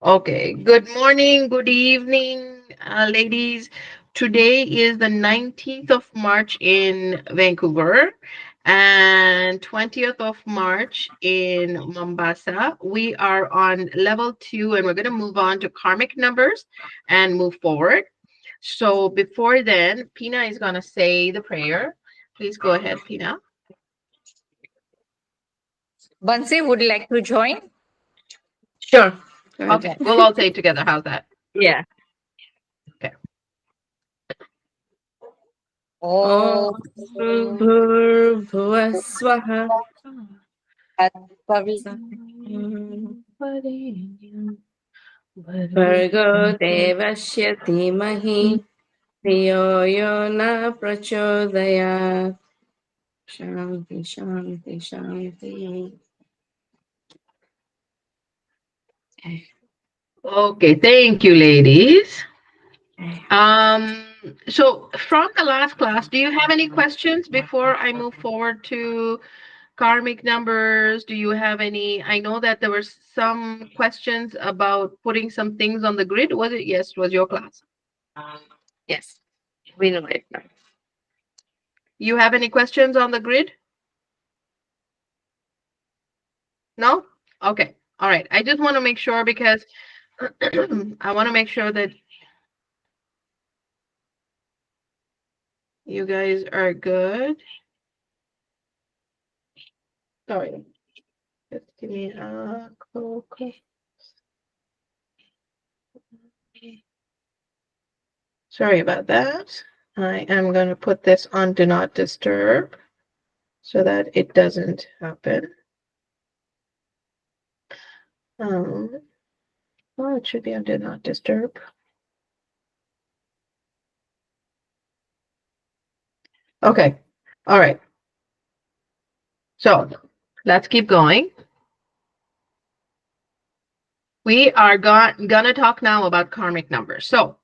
Okay, good morning, good evening, ladies. Today is the 19th of March in Vancouver and 20th of March in Mombasa. We are on level 2 and we're going to move on to karmic numbers and move forward. So before then, Pina is going to say the prayer. Please go ahead, Pina. Bansi, would you like to join? Sure. Go ahead. Okay, we'll all say it together. How's that? Yeah. Okay. Om Oh, Bhurbhuva Swaha. Bhargo Devasya Dhimahi Dhiyo Yo Na Prachodayat. Shanti, Shanti, Shanti. Okay, thank you, ladies. Um, so from the last class, do you have any questions before I move forward to karmic numbers? Do you have any? I know that there were some questions about putting some things on the grid. Was it? Yes, was your class. Yes, we know it now. You have any questions on the grid? No? Okay. All right. I just want to make sure because I want to make sure that you guys are good. Sorry. Just give me a okay. Sorry about that. I am going to put this on do not disturb so that it doesn't happen. Well, it should be on do not disturb. Okay. All right. So let's keep going. We are gonna talk now about karmic numbers. So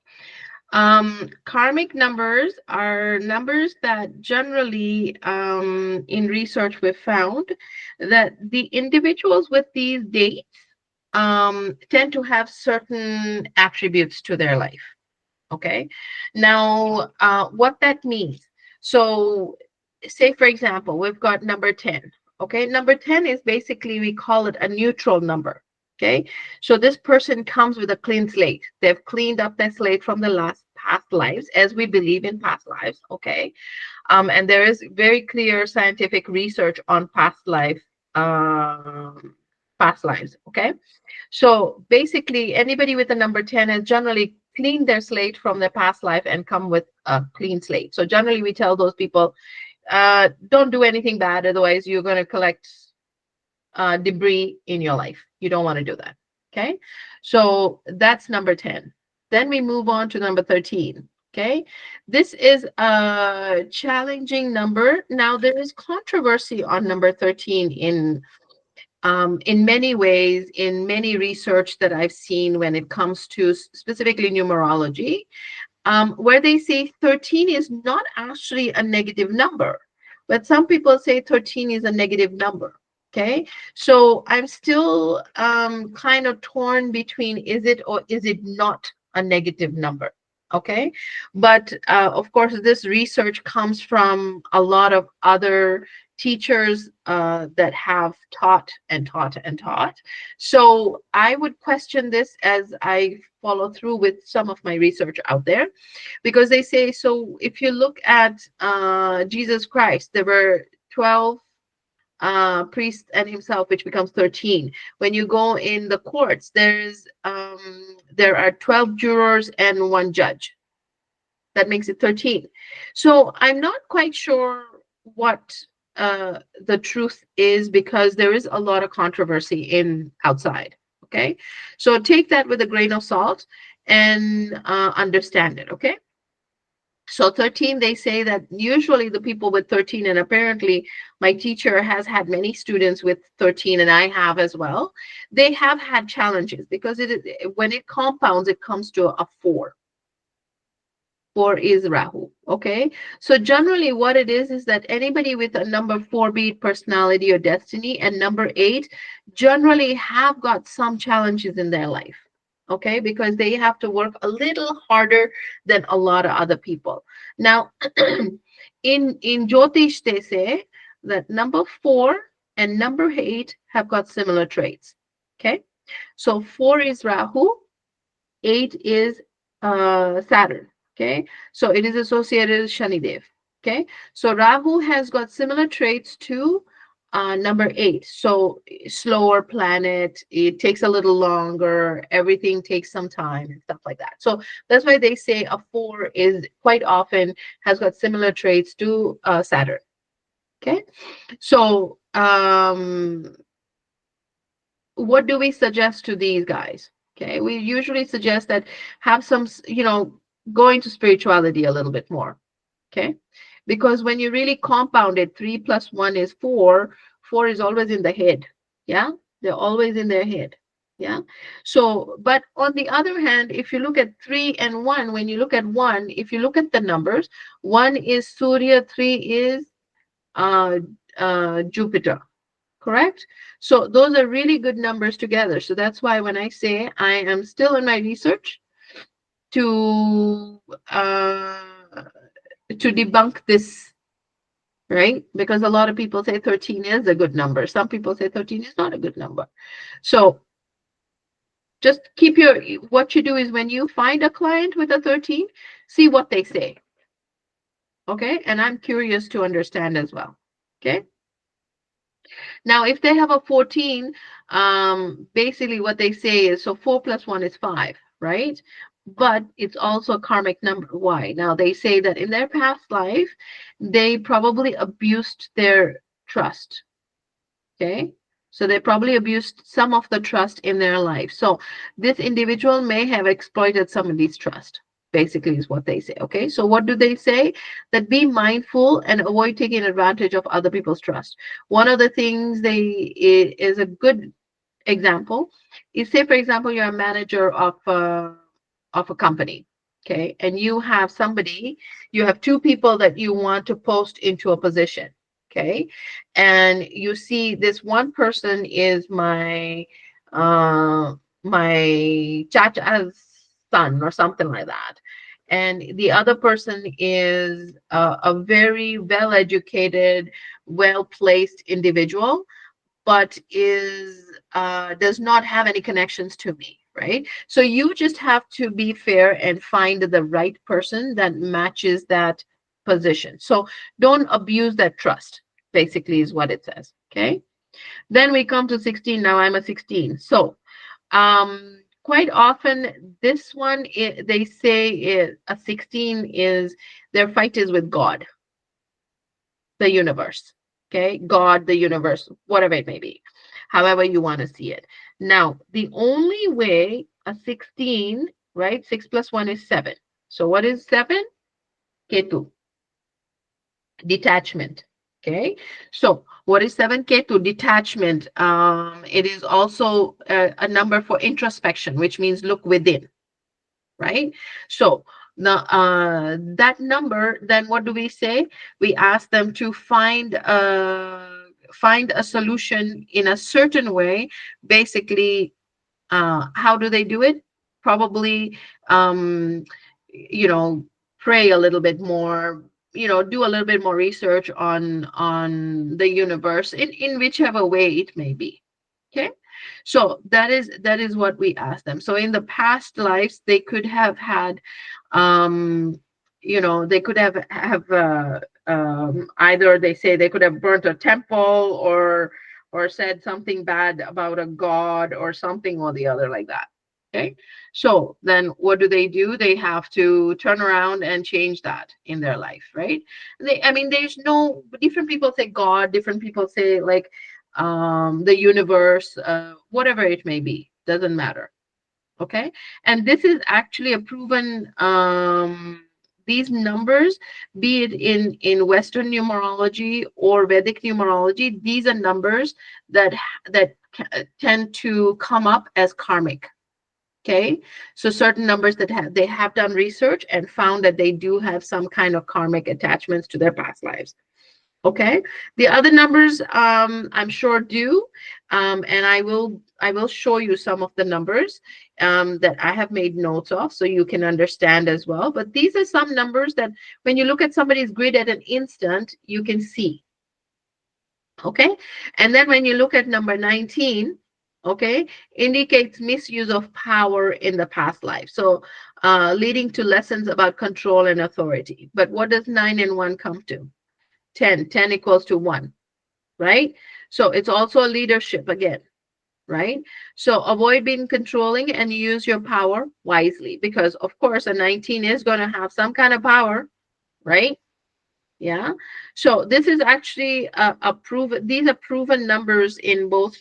karmic numbers are numbers that generally, in research, we've found that the individuals with these dates tend to have certain attributes to their life. Okay. Now, what that means. So, say, for example, we've got number 10. Okay. Number 10 is basically, we call it a neutral number. Okay. So, this person comes with a clean slate. They've cleaned up their slate from the last past lives, as we believe in past lives. Okay. And there is very clear scientific research on um, past lives. Okay. So basically, anybody with the number 10 has generally cleaned their slate from their past life and come with a clean slate. So generally, we tell those people, don't do anything bad, otherwise you're going to collect debris in your life. You don't want to do that. Okay. So that's number 10. Then we move on to number 13. Okay. This is a challenging number. Now, there is controversy on number 13 in many ways, in many research that I've seen when it comes to specifically numerology, where they say 13 is not actually a negative number, but some people say 13 is a negative number. Okay, so I'm still kind of torn between is it or is it not a negative number. Okay, but of course, this research comes from a lot of other teachers that have taught and taught and taught. So I would question this as I follow through with some of my research out there, because they say, so if you look at Jesus Christ, there were 12 priests and himself, which becomes 13. When you go in the courts, there are 12 jurors and one judge. That makes it 13. So I'm not quite sure what the truth is, because there is a lot of controversy in outside. Okay, so take that with a grain of salt and understand it. Okay. So 13, they say that usually the people with 13, and apparently my teacher has had many students with 13, and I have as well. They have had challenges because when it compounds, it comes to a 4. 4 is Rahu. Okay. So generally what it is that anybody with a number 4, be it personality or destiny, and number 8 generally have got some challenges in their life. okay, because they have to work a little harder than a lot of other people. Now, in Jyotish, they say that number 4 and number 8 have got similar traits. Okay, so 4 is Rahu, 8 is Saturn. Okay, so it is associated with Shanidev. Okay, so Rahu has got similar traits to number 8. So slower planet, it takes a little longer, everything takes some time and stuff like that. So that's why they say a 4 is quite often has got similar traits to Saturn. Okay, so what do we suggest to these guys? Okay, we usually suggest that have some, go into spirituality a little bit more. Okay, because when you really compound it, 3 plus 1 is 4. 4 is always in the head. Yeah, they're always in their head. Yeah, so but on the other hand, if you look at 3 and 1, when you look at 1, if you look at the numbers, 1 is Surya, 3 is uh, Jupiter. Correct? So those are really good numbers together. So that's why when I say I am still in my research to debunk this, right? Because a lot of people say 13 is a good number. Some people say 13 is not a good number. So just keep what you do is when you find a client with a 13, see what they say. Okay? And I'm curious to understand as well. Okay? Now, if they have a 14, basically what they say is, so 4 plus 1 is 5, right? But it's also a karmic number. Why? Now, they say that in their past life, they probably abused their trust. Okay? So they probably abused some of the trust in their life. So this individual may have exploited somebody's trust, basically is what they say. Okay, so what do they say? That be mindful and avoid taking advantage of other people's trust. One of the things is a good example is, say for example, you're a manager of a company. Okay, and you have two people that you want to post into a position. Okay, and you see this one person is my chacha's son or something like that, and the other person is a very well educated, well placed individual, but does not have any connections to me, right? So you just have to be fair and find the right person that matches that position. So don't abuse that trust, basically is what it says. Okay, then we come to 16. Now I'm a 16. So quite often this one, they say a 16 is their fight is with God, the universe. Okay, God, the universe, whatever it may be, however you want to see it. Now, the only way a 16, right? 6 plus 1 is 7. So what is 7? Ketu, detachment. Okay, so what is 7? Ketu, detachment. It is also a number for introspection, which means look within, right? So that number, then what do we say? We ask them to find a solution in a certain way. Basically, how do they do it? Probably, you know, pray a little bit more. Do a little bit more research on the universe in whichever way it may be. Okay, so that is what we ask them. So in the past lives, they could have had, they could have either they say they could have burnt a temple or said something bad about a god or something or the other like that. Okay, so then what do? They have to turn around and change that in their life, right? There's no, different people say God, different people say like the universe, whatever it may be, doesn't matter. Okay, and this is actually a proven, these numbers, be it in Western numerology or Vedic numerology, these are numbers that tend to come up as karmic. Okay, so certain numbers they have done research and found that they do have some kind of karmic attachments to their past lives. Okay, the other numbers I'm sure do, and I will show you some of the numbers that I have made notes of so you can understand as well. But these are some numbers that when you look at somebody's grid at an instant, you can see. Okay, and then when you look at number 19, okay, indicates misuse of power in the past life. So leading to lessons about control and authority. But what does 9 and 1 come to? 10. 10 equals to 1, right? So it's also a leadership again, right? So avoid being controlling and use your power wisely, because of course a 19 is going to have some kind of power, right? Yeah. So this is actually a proven, these are proven numbers in both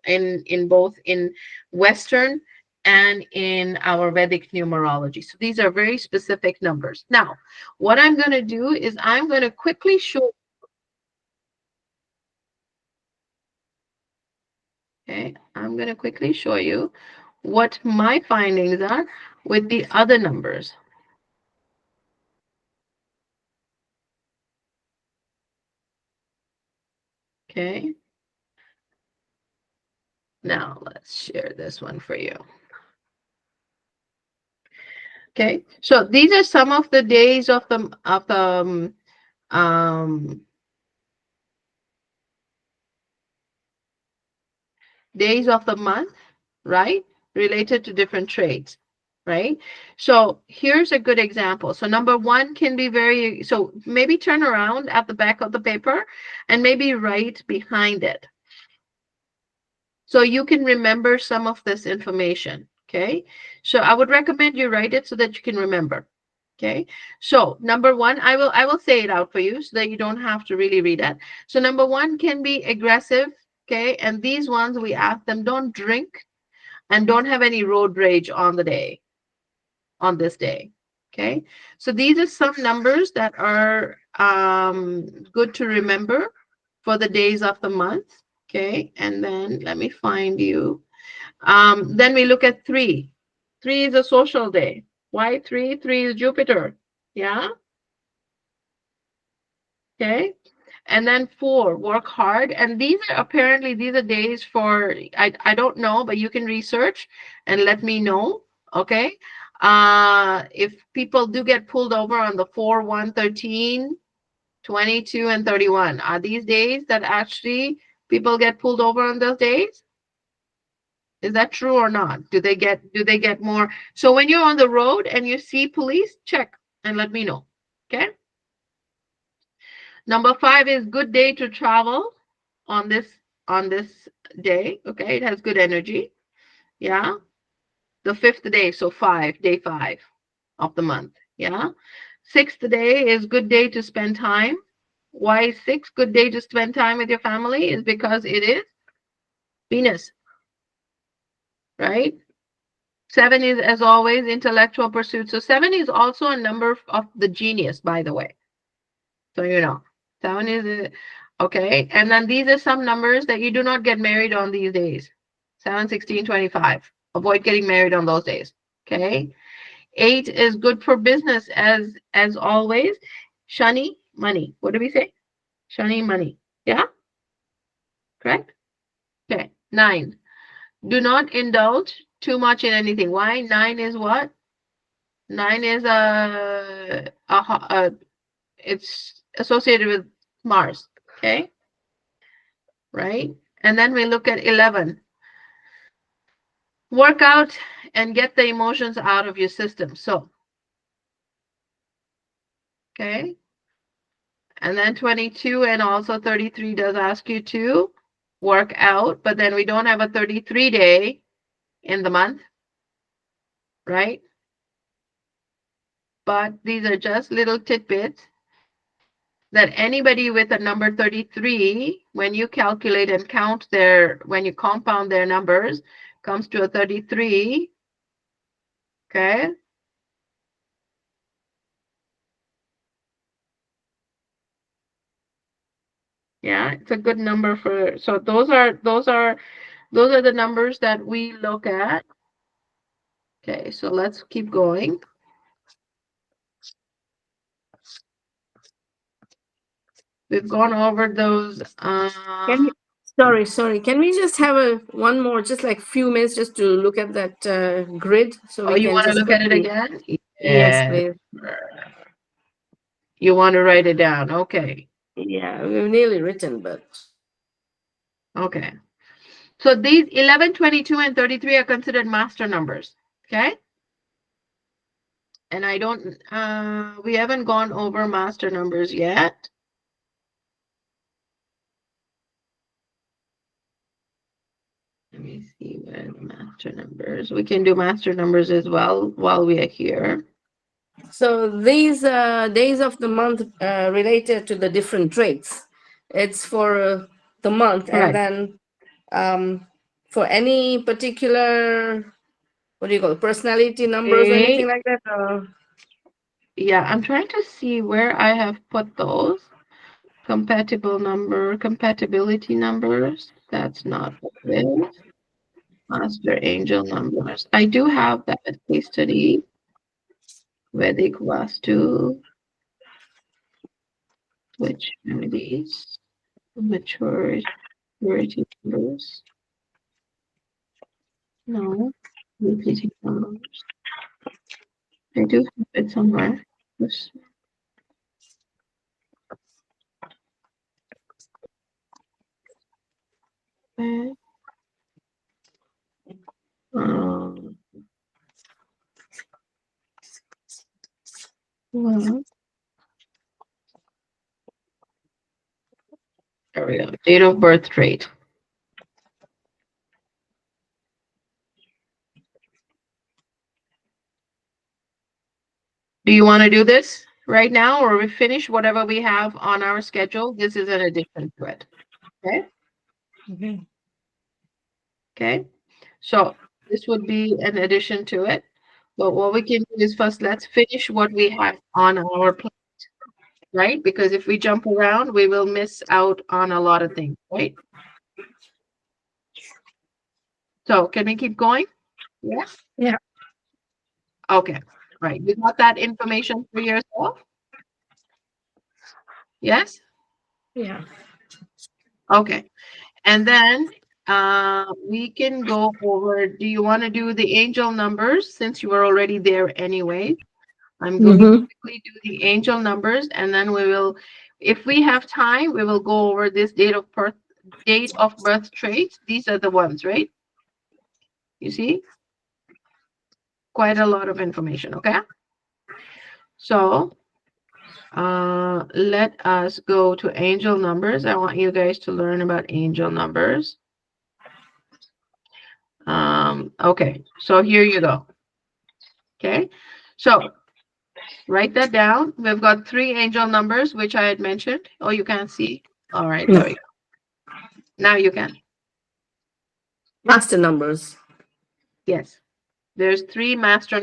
in Western and in our Vedic numerology. So these are very specific numbers. Now, what I'm going to do is I'm going to quickly show. Okay, I'm going to quickly show you what my findings are with the other numbers. Okay, now let's share this one for you. Okay, so these are some of the days of the um, days of the month, right? Related to different trades, right? So here's a good example. So number one can be very, so maybe turn around at the back of the paper and maybe write behind it. So you can remember some of this information, okay? So I would recommend you write it so that you can remember. Okay, so number one, I will say it out for you so that you don't have to really read it. So number one can be aggressive, okay, and these ones we ask them don't drink and don't have any road rage on the day, on this day. Okay, so these are some numbers that are good to remember for the days of the month. Okay, and then let me find you. Then we look at 3. 3 is a social day. Why 3? 3 is Jupiter. Yeah. Okay. And then 4, work hard. And these are apparently these are days for I don't know, but you can research and let me know. Okay. If people do get pulled over on the 4, 1, 13, 22, and 31, are these days that actually people get pulled over on those days? Is that true or not? Do they get more? So when you're on the road and you see police, check and let me know. Okay. Number 5 is good day to travel on this day. Okay, it has good energy. Yeah. The 5th day, so 5, day 5 of the month. Yeah. 6th day is good day to spend time. Why is 6 good day to spend time with your family? Is because it is Venus, right? 7 is, as always, intellectual pursuit. So 7 is also a number of the genius, by the way. So you know, 7 is okay. And then these are some numbers that you do not get married on these days. 7, 16, 25. Avoid getting married on those days. Okay. 8 is good for business, as always. Shani, money. What do we say? Shani, money. Yeah, correct. Okay. 9. Do not indulge too much in anything. Why? 9 is what? 9 is it's associated with Mars. Okay, right? And then we look at 11. Work out and get the emotions out of your system. So, okay. And then 22 and also 33 does ask you to work out, but then we don't have a 33 day in the month, right? But these are just little tidbits that anybody with a number 33, when you calculate and count when you compound their numbers, comes to a 33. Okay. Yeah, it's a good number for, so those are the numbers that we look at. Okay, so let's keep going. We've gone over those. Can we, sorry. Can we just have one more, just like few minutes, just to look at that grid, so Oh, we you can want to just look at it quickly. again? Yes, Yeah. please. You want to write it down? Okay. Yeah, we've nearly written, but Okay. So these 11, 22, and 33 are considered master numbers. Okay. And I don't, we haven't gone over master numbers yet. Let me see where the master numbers. We can do master numbers as well while we are here. so these days of the month related to the different traits. It's for the month, and Right. then for any particular, what do you call it, personality numbers or anything like that. Yeah, I'm trying to see where I have put those. Compatibility numbers. That's not what it is. Master angel numbers. I do have that case study. Vedic Vastu. Which remedies? Maturity numbers. No. Repeating numbers. I do have it somewhere. This- Um, well, there we go. Date of birth trait. Do you want to do this right now, or we finish whatever we have on our schedule? This is an addition to it. Okay. Okay. Okay. So this would be an addition to it. But what we can do is first let's finish what we have on our plate, right? Because if we jump around, we will miss out on a lot of things, right? So can we keep going? Yeah. Yeah. Okay. Right. You got that information for yourself? Yes? Yeah. Okay. And then we can go over, do you want to do the angel numbers since you were already there anyway? I'm going to quickly do the angel numbers, and then we will, if we have time, we will go over this date of birth traits. These are the ones, right? You see? Quite a lot of information, okay? So let us go to angel numbers. I want you guys to learn about angel numbers. Okay, so here you go. Okay, so write that down. We've got 3 angel numbers, which I had mentioned. Oh, you can't see. All right, there we go. Now you can. Master numbers. Yes. There's 3 master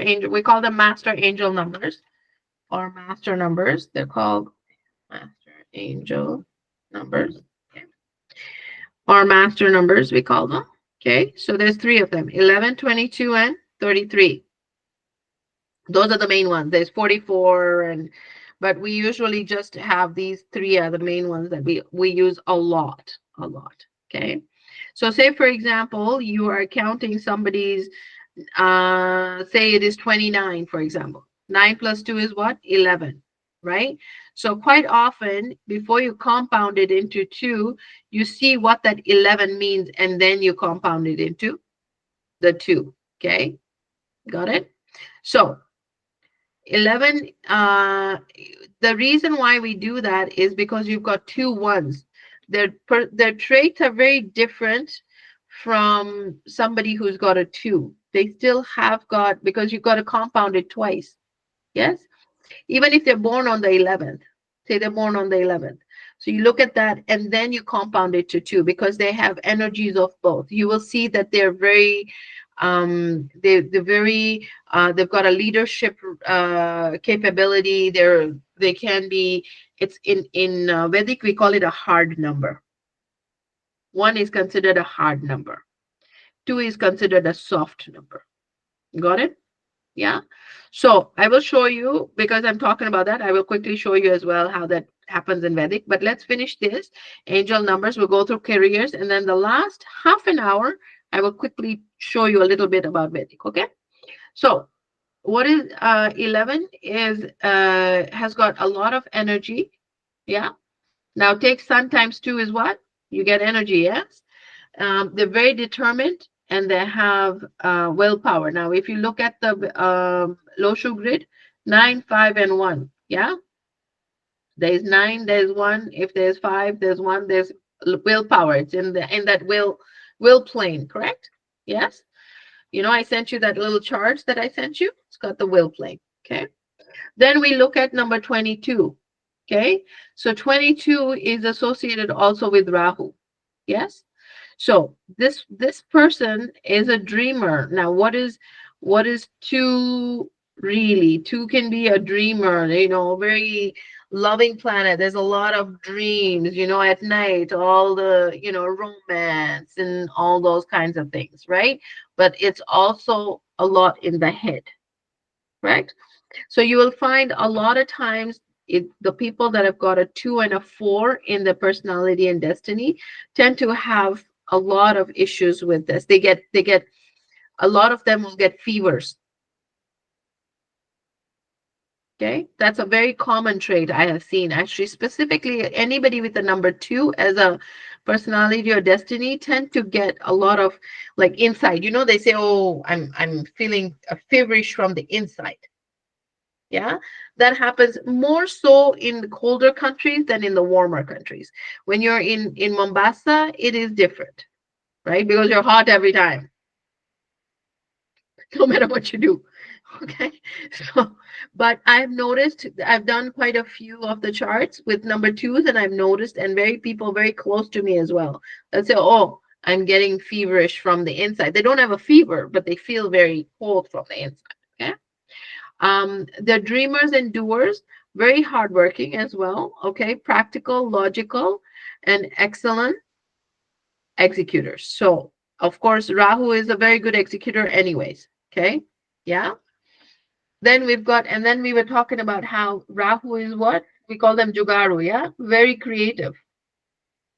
angel. We call them master angel numbers or master numbers. They're called master angel numbers. Okay. Or master numbers, we call them. Okay. So there's 3 of them, 11, 22, and 33. Those are the main ones. There's 44 but we usually just have these 3 are the main ones that we use a lot. Okay. So say for example, you are counting somebody's, say it is 29, for example. 9 plus 2 is what? 11, right? So quite often, before you compound it into 2, you see what that 11 means, and then you compound it into the 2. Okay, got it? So 11, the reason why we do that is because you've got 2 ones. Their traits are very different from somebody who's got a 2. They still have got, because you've got to compound it twice. Yes, even if they're born on the 11th, say they're born on the 11th, so you look at that and then you compound it to 2 because they have energies of both. You will see that they're very they're very they've got a leadership capability. They can be, it's in Vedic we call it a hard number. 1 is considered a hard number, 2 is considered a soft number. Got it? Yeah. So I will show you, because I'm talking about that, I will quickly show you as well how that happens in Vedic. But let's finish this. Angel numbers, we'll go through careers. And then the last half an hour, I will quickly show you a little bit about Vedic. Okay. So what is 11 is has got a lot of energy. Yeah. Now take sun times 2 is what? You get energy, yes? They're very determined and they have willpower. Now, if you look at the Loshu grid, 9, 5, and 1. Yeah, there's 9, there's 1. If there's 5, there's 1. There's willpower. It's in the in that will plane, correct? Yes. You know, I sent you that little chart that I sent you. It's got the will plane. Okay. Then we look at number 22. Okay. So 22 is associated also with Rahu. Yes. So this person is a dreamer. Now, what is two really? Two can be a dreamer, very loving planet. There's a lot of dreams, at night, all the, romance and all those kinds of things, right? But it's also a lot in the head, right? So you will find a lot of times the people that have got a 2 and a 4 in the personality and destiny tend to have a lot of issues with this. They get a lot of them will get fevers. Okay, that's a very common trait I have seen. Actually, specifically anybody with the number 2 as a personality or destiny tend to get a lot of like inside. They say, "Oh, I'm feeling feverish from the inside." Yeah, that happens more so in the colder countries than in the warmer countries. When you're in Mombasa, it is different, right? Because you're hot every time, no matter what you do. Okay. So, but I've noticed, I've done quite a few of the charts with number 2s, and I've noticed, and people very close to me as well, that say, "Oh, I'm getting feverish from the inside." They don't have a fever, but they feel very cold from the inside. Okay. They're dreamers and doers, very hardworking as well. Okay, practical, logical, and excellent executors. So, of course, Rahu is a very good executor, anyways. Okay, yeah. Then we've got, and then we were talking about how Rahu is what we call them Jugaru. Yeah, very creative.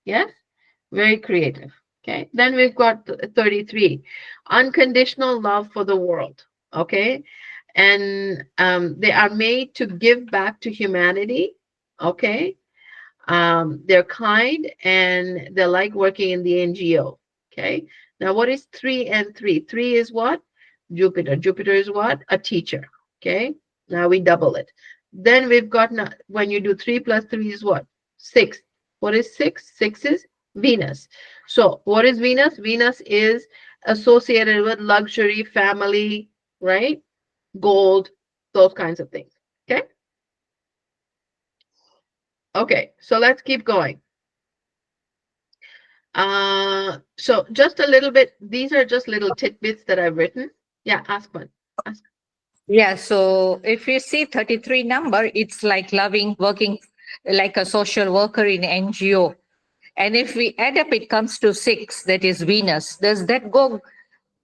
Yes, very creative. Okay, then we've got 33, unconditional love for the world. Okay, and they are made to give back to humanity. Okay, they're kind and they like working in the NGO. Okay, now what is 3 and 3? 3 is what? Jupiter. Jupiter is what? A teacher. Okay, now we double it. Then we've got, when you do 3 plus 3 is what? 6. What is 6? 6 is Venus. So what is Venus? Venus is associated with luxury, family, right? Gold, those kinds of things. Okay. Okay, so let's keep going. So just a little bit, these are just little tidbits that I've written. Yeah, ask one. Ask. Yeah, so if you see 33 number, it's like loving, working like a social worker in NGO. And if we add up, it comes to 6, that is Venus. Does that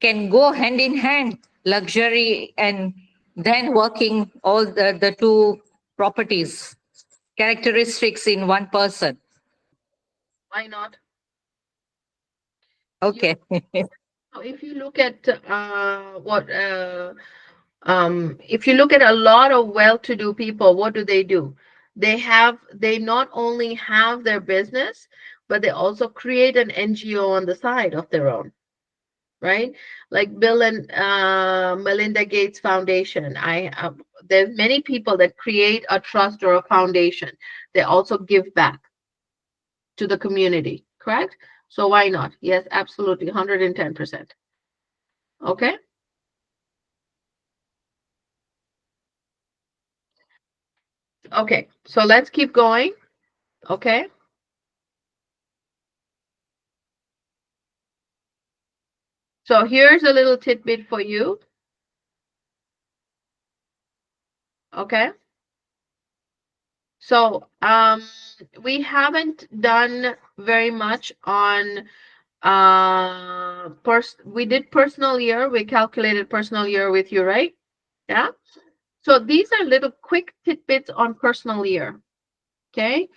can go hand in hand, luxury and then working, all the two properties, characteristics in one person? Why not? Okay. So if you look at if you look at a lot of well-to-do people, what do? They not only have their business, but they also create an NGO on the side of their own, right? Like Bill and Melinda Gates Foundation. There's many people that create a trust or a foundation. They also give back to the community, correct? So why not? Yes, absolutely, 110%. Okay. Okay, so let's keep going. Okay. So here's a little tidbit for you. Okay. So we haven't done very much on we did personal year. We calculated personal year with you, right? Yeah. So these are little quick tidbits on personal year. Okay.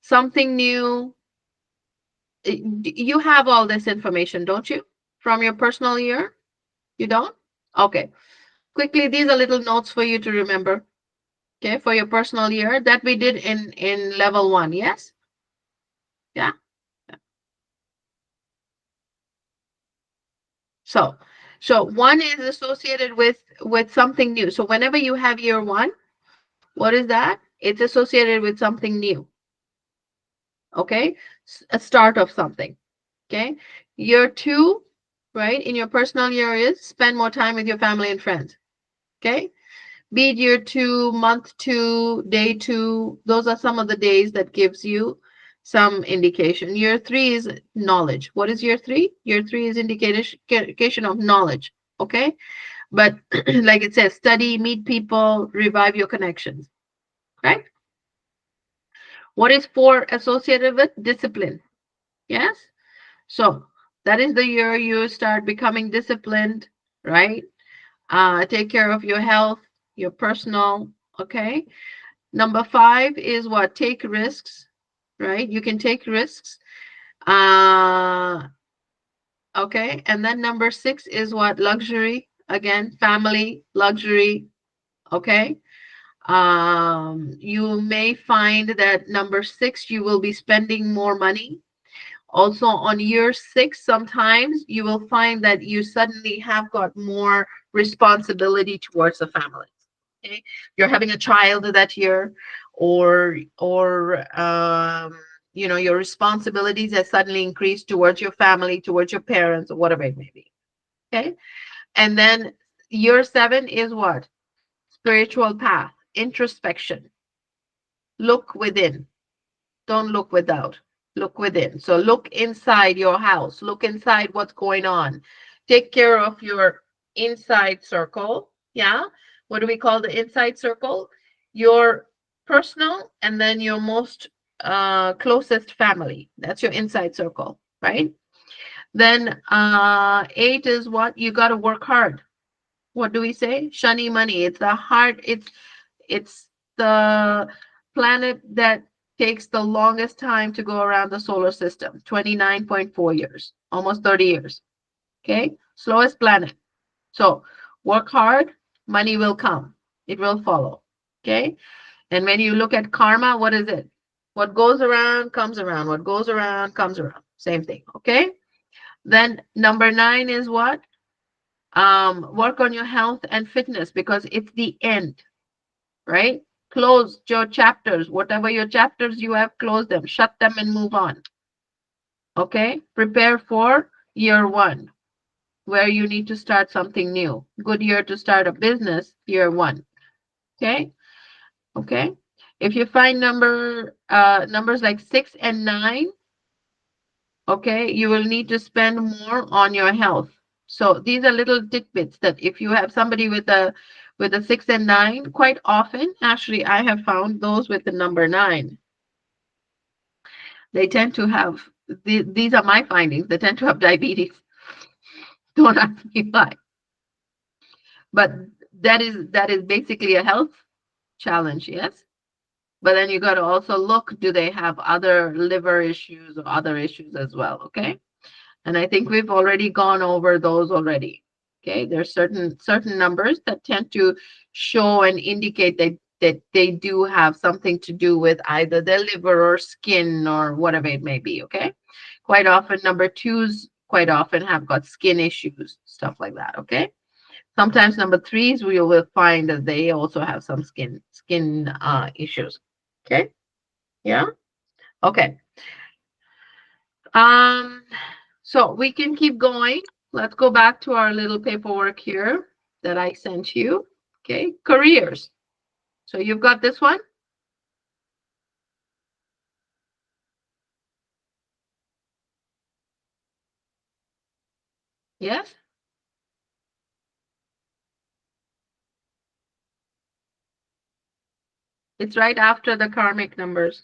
Something new. You have all this information, don't you? From your personal year? You don't? Okay. Quickly, these are little notes for you to remember. Okay, for your personal year that we did in level 1. Yes? Yeah. So, so 1 is associated with something new. So whenever you have year 1, what is that? It's associated with something new. Okay? A start of something. Okay? Year 2, right? In your personal year is spend more time with your family and friends. Okay? Be it year 2, month 2, day 2, those are some of the days that gives you some indication. Year 3 is knowledge. What is year 3? Year 3 is indication of knowledge. Okay? But like it says, study, meet people, revive your connections. Right? What is 4 associated with? Discipline. Yes? So that is the year you start becoming disciplined, right? Take care of your health, your personal, okay? Number 5 is what? Take risks, right? You can take risks. Uh, okay. And then number 6 is what? Luxury. Again, family, luxury. Okay. You may find that number 6, you will be spending more money. Also, on year 6, sometimes you will find that you suddenly have got more responsibility towards the family. Okay, you're having a child that year, or your responsibilities have suddenly increased towards your family, towards your parents, or whatever it may be. Okay, and then year 7 is what? Spiritual path, introspection. Look within. Don't look without. Look within. So look inside your house. Look inside what's going on. Take care of your inside circle. Yeah. What do we call the inside circle? Your personal and then your most closest family. That's your inside circle, right? Then 8 is what? You got to work hard. What do we say? Shani money. It's the hard, it's the planet that takes the longest time to go around the solar system, 29.4 years, almost 30 years. Okay? Slowest planet. So work hard, money will come. It will follow. Okay? And when you look at karma, what is it? What goes around comes around. What goes around comes around. Same thing. Okay? Then number 9 is what? Work on your health and fitness because it's the end, right? Close your chapters, whatever your chapters you have, close them, shut them, and move on. Okay, prepare for year 1 where you need to start something new. Good year to start a business, year 1. Okay, okay. If you find numbers like 6 and 9, okay, you will need to spend more on your health. So these are little tidbits that if you have somebody with a 6 and 9, quite often, actually, I have found those with the number 9. They tend to have these are my findings. They tend to have diabetes. Don't ask me why, but that is basically a health challenge, yes. But then you got to also look: do they have other liver issues or other issues as well? Okay. And I think we've already gone over those already. Okay, there's certain numbers that tend to show and indicate that they do have something to do with either their liver or skin or whatever it may be. Okay, quite often number 2s quite often have got skin issues, stuff like that. Okay, sometimes number 3s we will find that they also have some skin issues. Okay, yeah, okay. Um, so we can keep going. Let's go back to our little paperwork here that I sent you. Okay, careers. So you've got this one. Yes, it's right after the karmic numbers.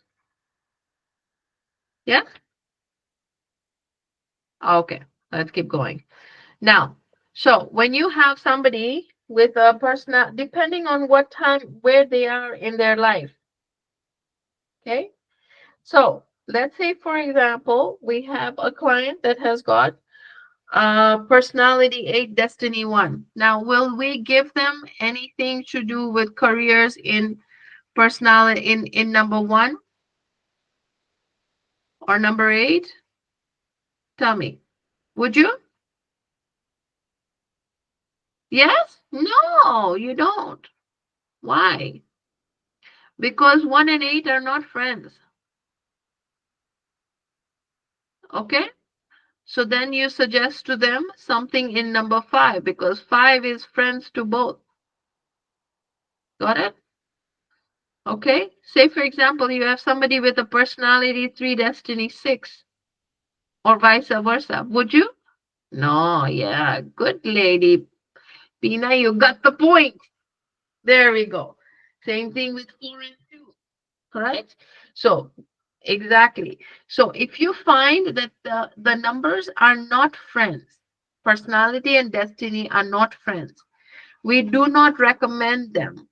Yes. Okay, let's keep going. Now, so when you have somebody with a person, depending on what time, where they are in their life. Okay. So let's say, for example, we have a client that has got personality 8, destiny 1. Now, will we give them anything to do with careers in personality in number 1 or number 8? Tell me. Would you? Yes? No, you don't. Why? Because 1 and 8 are not friends. Okay? So then you suggest to them something in number 5, because 5 is friends to both. Got it? Okay? Say, for example, you have somebody with a personality 3, destiny 6, or vice versa. Would you? No, yeah. Good lady. Pina, you got the point. There we go. Same thing with 4 and 2. Correct? So, exactly. So, if you find that the numbers are not friends, personality and destiny are not friends, we do not recommend them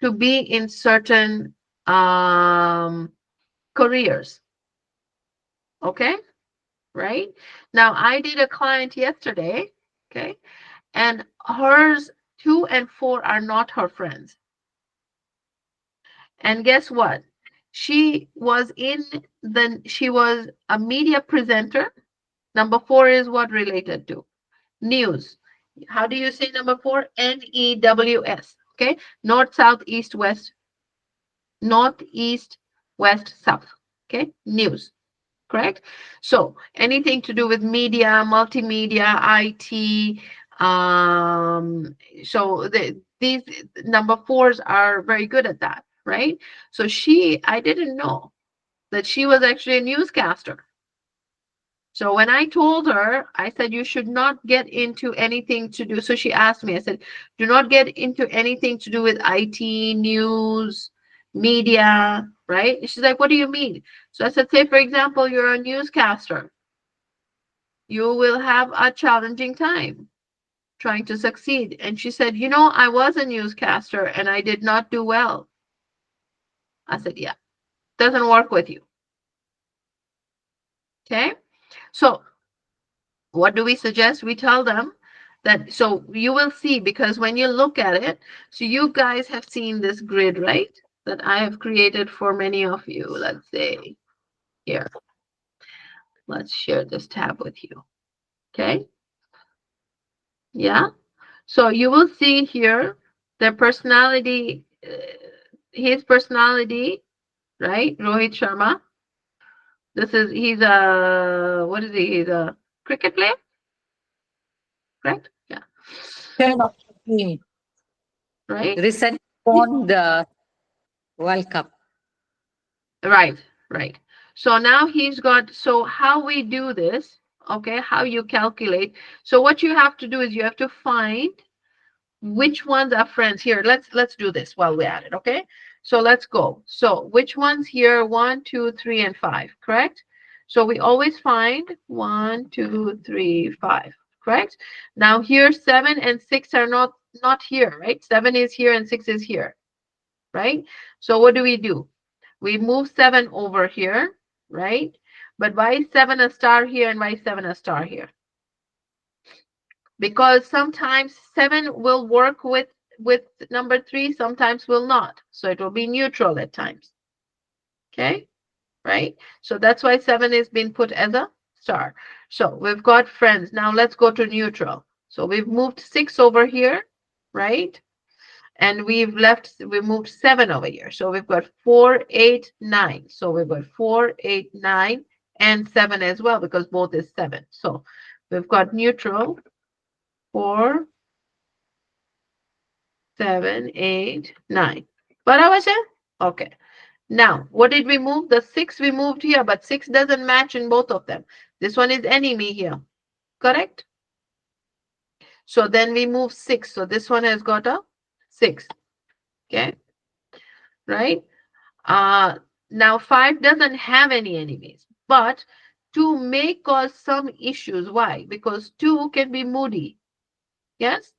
to be in certain careers. Okay? Right? Now, I did a client yesterday, okay? And hers 2 and 4 are not her friends. And guess what? She was a media presenter. Number 4 is what related to? News. How do you say number 4? NEWS. Okay? North, south, east, west. North, east, west, south. Okay? News. Correct? So anything to do with media, multimedia, IT. So these number 4s are very good at that, right? So I didn't know that she was actually a newscaster. So when I told her, I said, you should not get into anything to do. So she asked me, I said, do not get into anything to do with IT, news, media, right? And she's like, what do you mean? So I said, say, for example, you're a newscaster. You will have a challenging time trying to succeed. And she said, I was a newscaster and I did not do well. I said, yeah, doesn't work with you. Okay. So what do we suggest? We tell them that, so you will see, because when you look at it, so you guys have seen this grid, right? That I have created for many of you. Let's say here, let's share this tab with you. Okay. Yeah. So you will see here their personality, his personality, right? Rohit Sharma. He's what is he? He's a cricket player, correct? Yeah. Turn of the team. Right? Recently won the World Cup. Right, right. So now so how we do this, okay, how you calculate. So what you have to do is you have to find which ones are friends here. Let's do this while we're at it, okay? So let's go. So which ones here? 1, 2, 3, and 5, correct? So we always find 1, 2, 3, 5, correct? Now here 7 and 6 are not here, right? 7 is here and 6 is here, right? So what do? We move 7 over here, right? But why is 7 a star here and why is 7 a star here? Because sometimes 7 will work with number 3, sometimes will not. So it will be neutral at times. Okay, right? So that's why 7 is being put as a star. So we've got friends. Now let's go to neutral. So we've moved 6 over here, right? And we moved 7 over here. So we've got 4, 8, 9. So we've got 4, 8, 9, and 7 as well, because both is 7. So we've got neutral 4, 7, 8, 9. What I was saying? Okay. Now, what did we move? The 6 we moved here, but 6 doesn't match in both of them. This one is enemy here. Correct? So then we move 6. So this one has got a 6. Okay. Right? Now 5 doesn't have any enemies, but 2 may cause some issues. Why? Because 2 can be moody. Yes.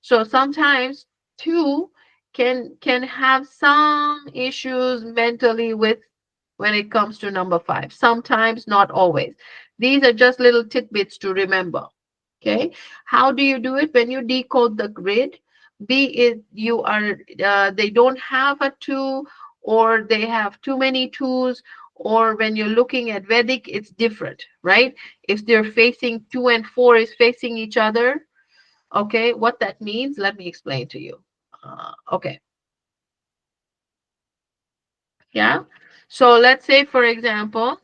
So sometimes two can have some issues mentally with when it comes to number five. Sometimes, not always. These are just little tidbits to remember. Okay. How do you do it? When you decode the grid, be it you are they don't have a two, or they have too many twos, or when you're looking at Vedic, it's different, right? If they're facing two and four is facing each other, okay, what that means, let me explain to you. Okay. Yeah. So let's say, for example,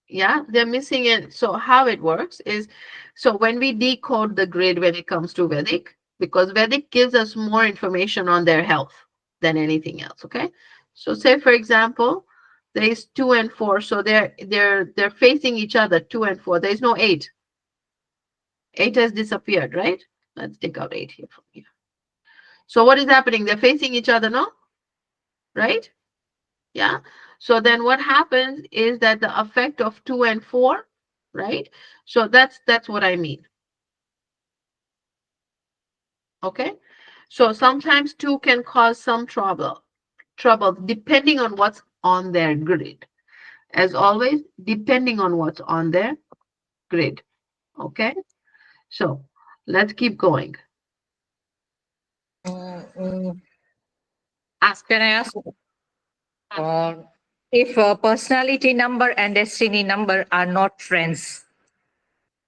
yeah, they're missing it. So how it works is, so when we decode the grid when it comes to Vedic, because Vedic gives us more information on their health than anything else. Okay. So say, for example, there is two and four. So they're facing each other, two and four. There's no eight. Eight has disappeared, right? Let's take out eight here from here. So what is happening? They're facing each other, no? Right? Yeah. So then what happens is that the effect of two and four, right? So that's what I mean. Okay. So sometimes two can cause some trouble depending on what's on their grid. As always, depending on what's on their grid. Okay. So let's keep going. Mm, mm. Ask. Can I ask uh, if personality number and destiny number are not friends?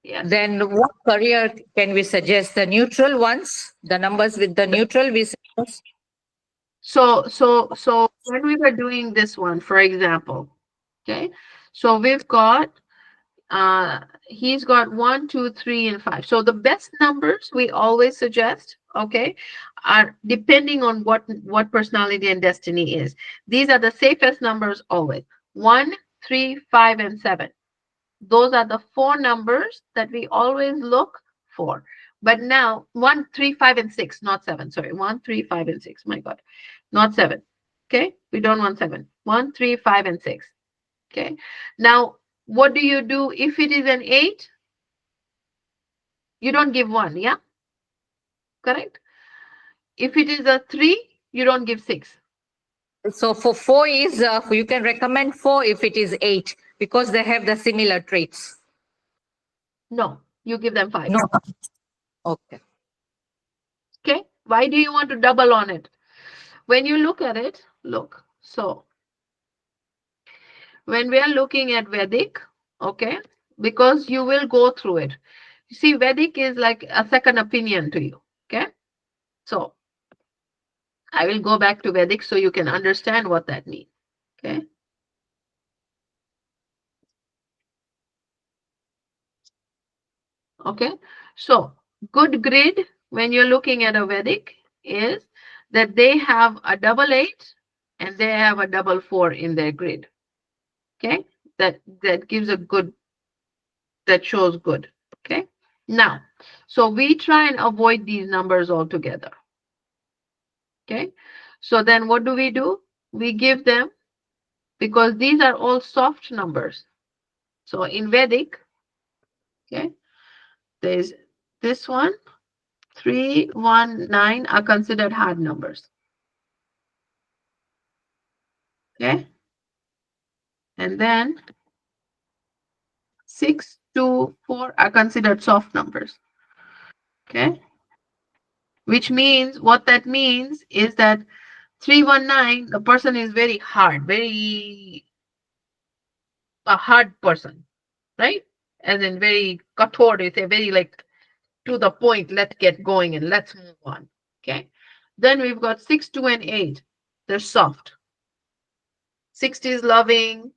Yes. Then what career can we suggest? The neutral ones, the numbers with the neutral we suggest. So when we were doing this one, for example, okay, so we've got he's got 1, 2, 3, and 5. So the best numbers we always suggest, okay, are depending on what personality and destiny is. These are the safest numbers always. 1, 3, 5, and 7. Those are the four numbers that we always look for. But now 1, 3, 5, and 6, not 7. Sorry, 1, 3, 5, and 6. My God, not 7. Okay, we don't want 7. 1, 3, 5, and 6. Okay, now what do you do if it is an 8? You don't give 1, yeah, correct. If it is a 3, you don't give 6. So for four is you can recommend four if it is eight because they have the similar traits. No, you give them 5. No. Okay. Okay, why do you want to double on it? When you look at it, look, so when we are looking at Vedic, okay, because you will go through it. You see, Vedic is like a second opinion to you, okay? So I will go back to Vedic so you can understand what that means, okay? Okay, so good grid when you're looking at a Vedic is that they have a double 8 and they have a double 4 in their grid, okay? That gives a good, that shows good. Okay. Now, so we try and avoid these numbers altogether. Okay. So then what do? We give them, because these are all soft numbers. So in Vedic, okay, there's this one, 3, 1, 9 are considered hard numbers. Okay. And then 6, 2, 4 are considered soft numbers. Okay. Which means, what that means is that 319, the person is very hard, very a hard person, right? As in very kathor, they say very like to the point, let's get going and let's move on. Okay. Then we've got 6, 2, and 8. They're soft. 6 is loving,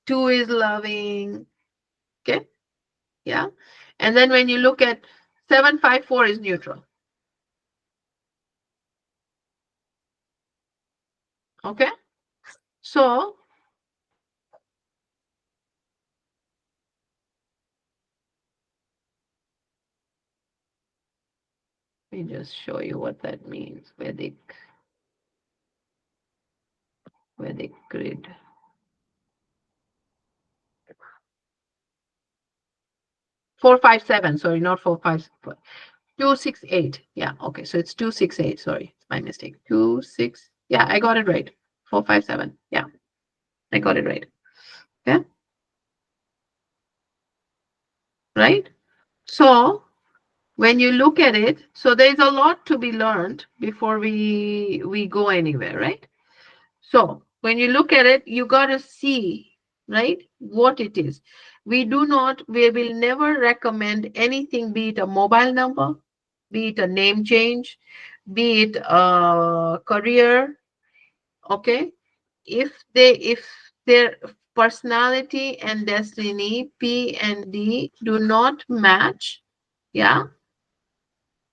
2 is loving. Okay. Yeah. And then when you look at 7, 5, 4 is neutral. Okay. So let me just show you what that means. Vedic grid. 457. Sorry, not 457. 268. Yeah. Okay. So it's 268. Sorry, it's my mistake. 26. Yeah, I got it right. 457. Yeah, I got it right. Yeah. Right. So when you look at it, so there's a lot to be learned before we go anywhere, right? So when you look at it, you got to see, right, what it is. We will never recommend anything, be it a mobile number, be it a name change, be it a career, okay? If their personality and destiny, P and D, do not match, yeah,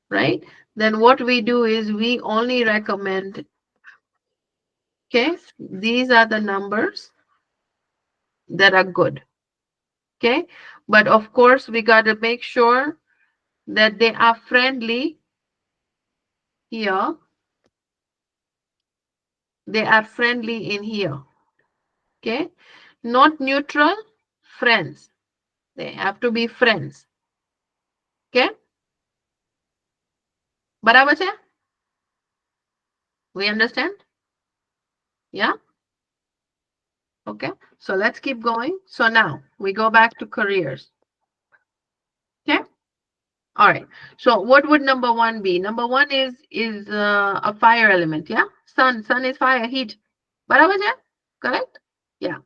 right? Then what we do is we only recommend, okay, these are the numbers that are good. Okay, but of course we got to make sure that they are friendly here, they are friendly in here. Okay, not neutral, friends, they have to be friends. Okay, barabar hai? We understand? Yeah. Okay, so let's keep going. So now we go back to careers. Okay, all right, so what would number one be? Number one is a fire element. Yeah, sun is fire, heat, barabar hai? Correct? Yeah.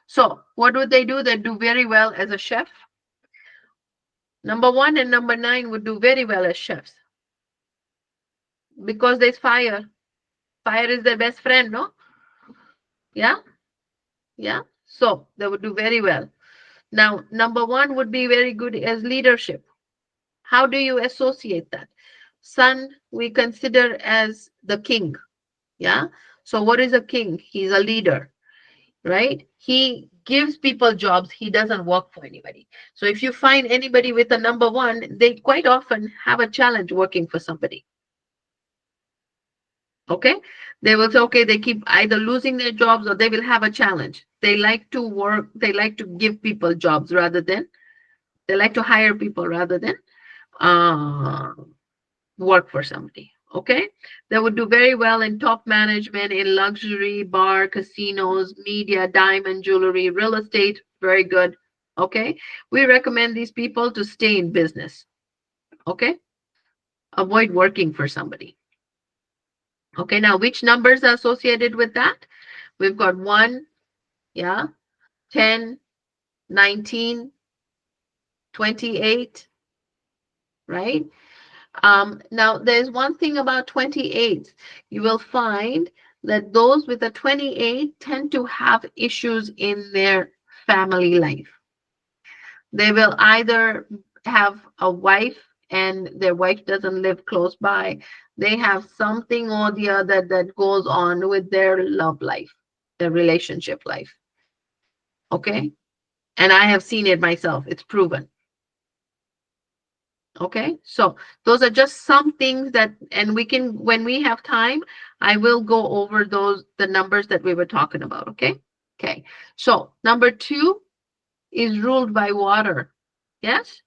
So what would they do? They do very well as a chef. Number 1 and number 9 would do very well as chefs because there's fire. Fire is their best friend, no? Yeah, yeah. So they would do very well. Now, number 1 would be very good as leadership. How do you associate that? Sun, we consider as the king. Yeah. So what is a king? He's a leader, right? He gives people jobs. He doesn't work for anybody. So if you find anybody with a number 1, they quite often have a challenge working for somebody. Okay, they will say, okay, they keep either losing their jobs or they will have a challenge. They like to work, they like to give people jobs rather than, they like to hire people rather than uh, work for somebody. Okay, they would do very well in top management, in luxury, bar, casinos, media, diamond, jewelry, real estate. Very good. Okay, we recommend these people to stay in business. Okay, avoid working for somebody. Okay, now which numbers are associated with that? We've got 1, yeah, 10, 19, 28, right? Now there's one thing about 28. You will find that those with a 28 tend to have issues in their family life. They will either have a wife and their wife doesn't live close by. They have something or the other that goes on with their love life, their relationship life. Okay. And I have seen it myself. It's proven. Okay. So those are just some things that, and we can, when we have time, I will go over the numbers that we were talking about. Okay. Okay. So number 2 is ruled by water. Yes.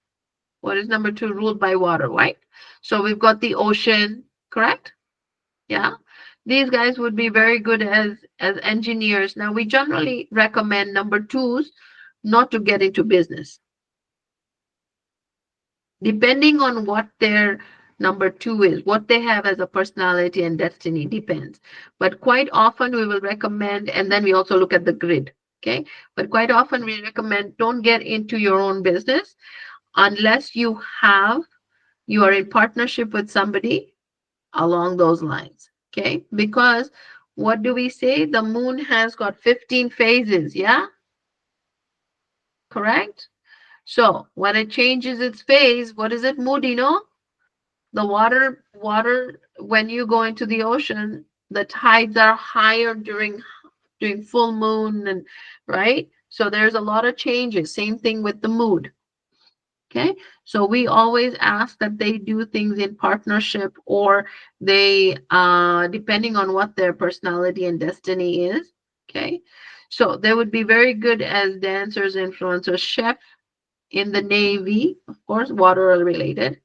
What is number 2? Ruled by water, right? So we've got the ocean, correct? Yeah. These guys would be very good as engineers. Now we generally recommend number 2s not to get into business. Depending on what their number 2 is, what they have as a personality and destiny depends. But quite often we will recommend, and then we also look at the grid. Okay. But quite often we recommend don't get into your own business unless you are in partnership with somebody along those lines. Okay. Because what do we say? The moon has got 15 phases. Yeah. Correct. So when it changes its phase, what is it? Moody, no? The water, when you go into the ocean, the tides are higher during full moon, and right? So there's a lot of changes. Same thing with the mood. Okay, so we always ask that they do things in partnership, or they depending on what their personality and destiny is. Okay, so they would be very good as dancers, influencers, chef, in the Navy, of course, water related.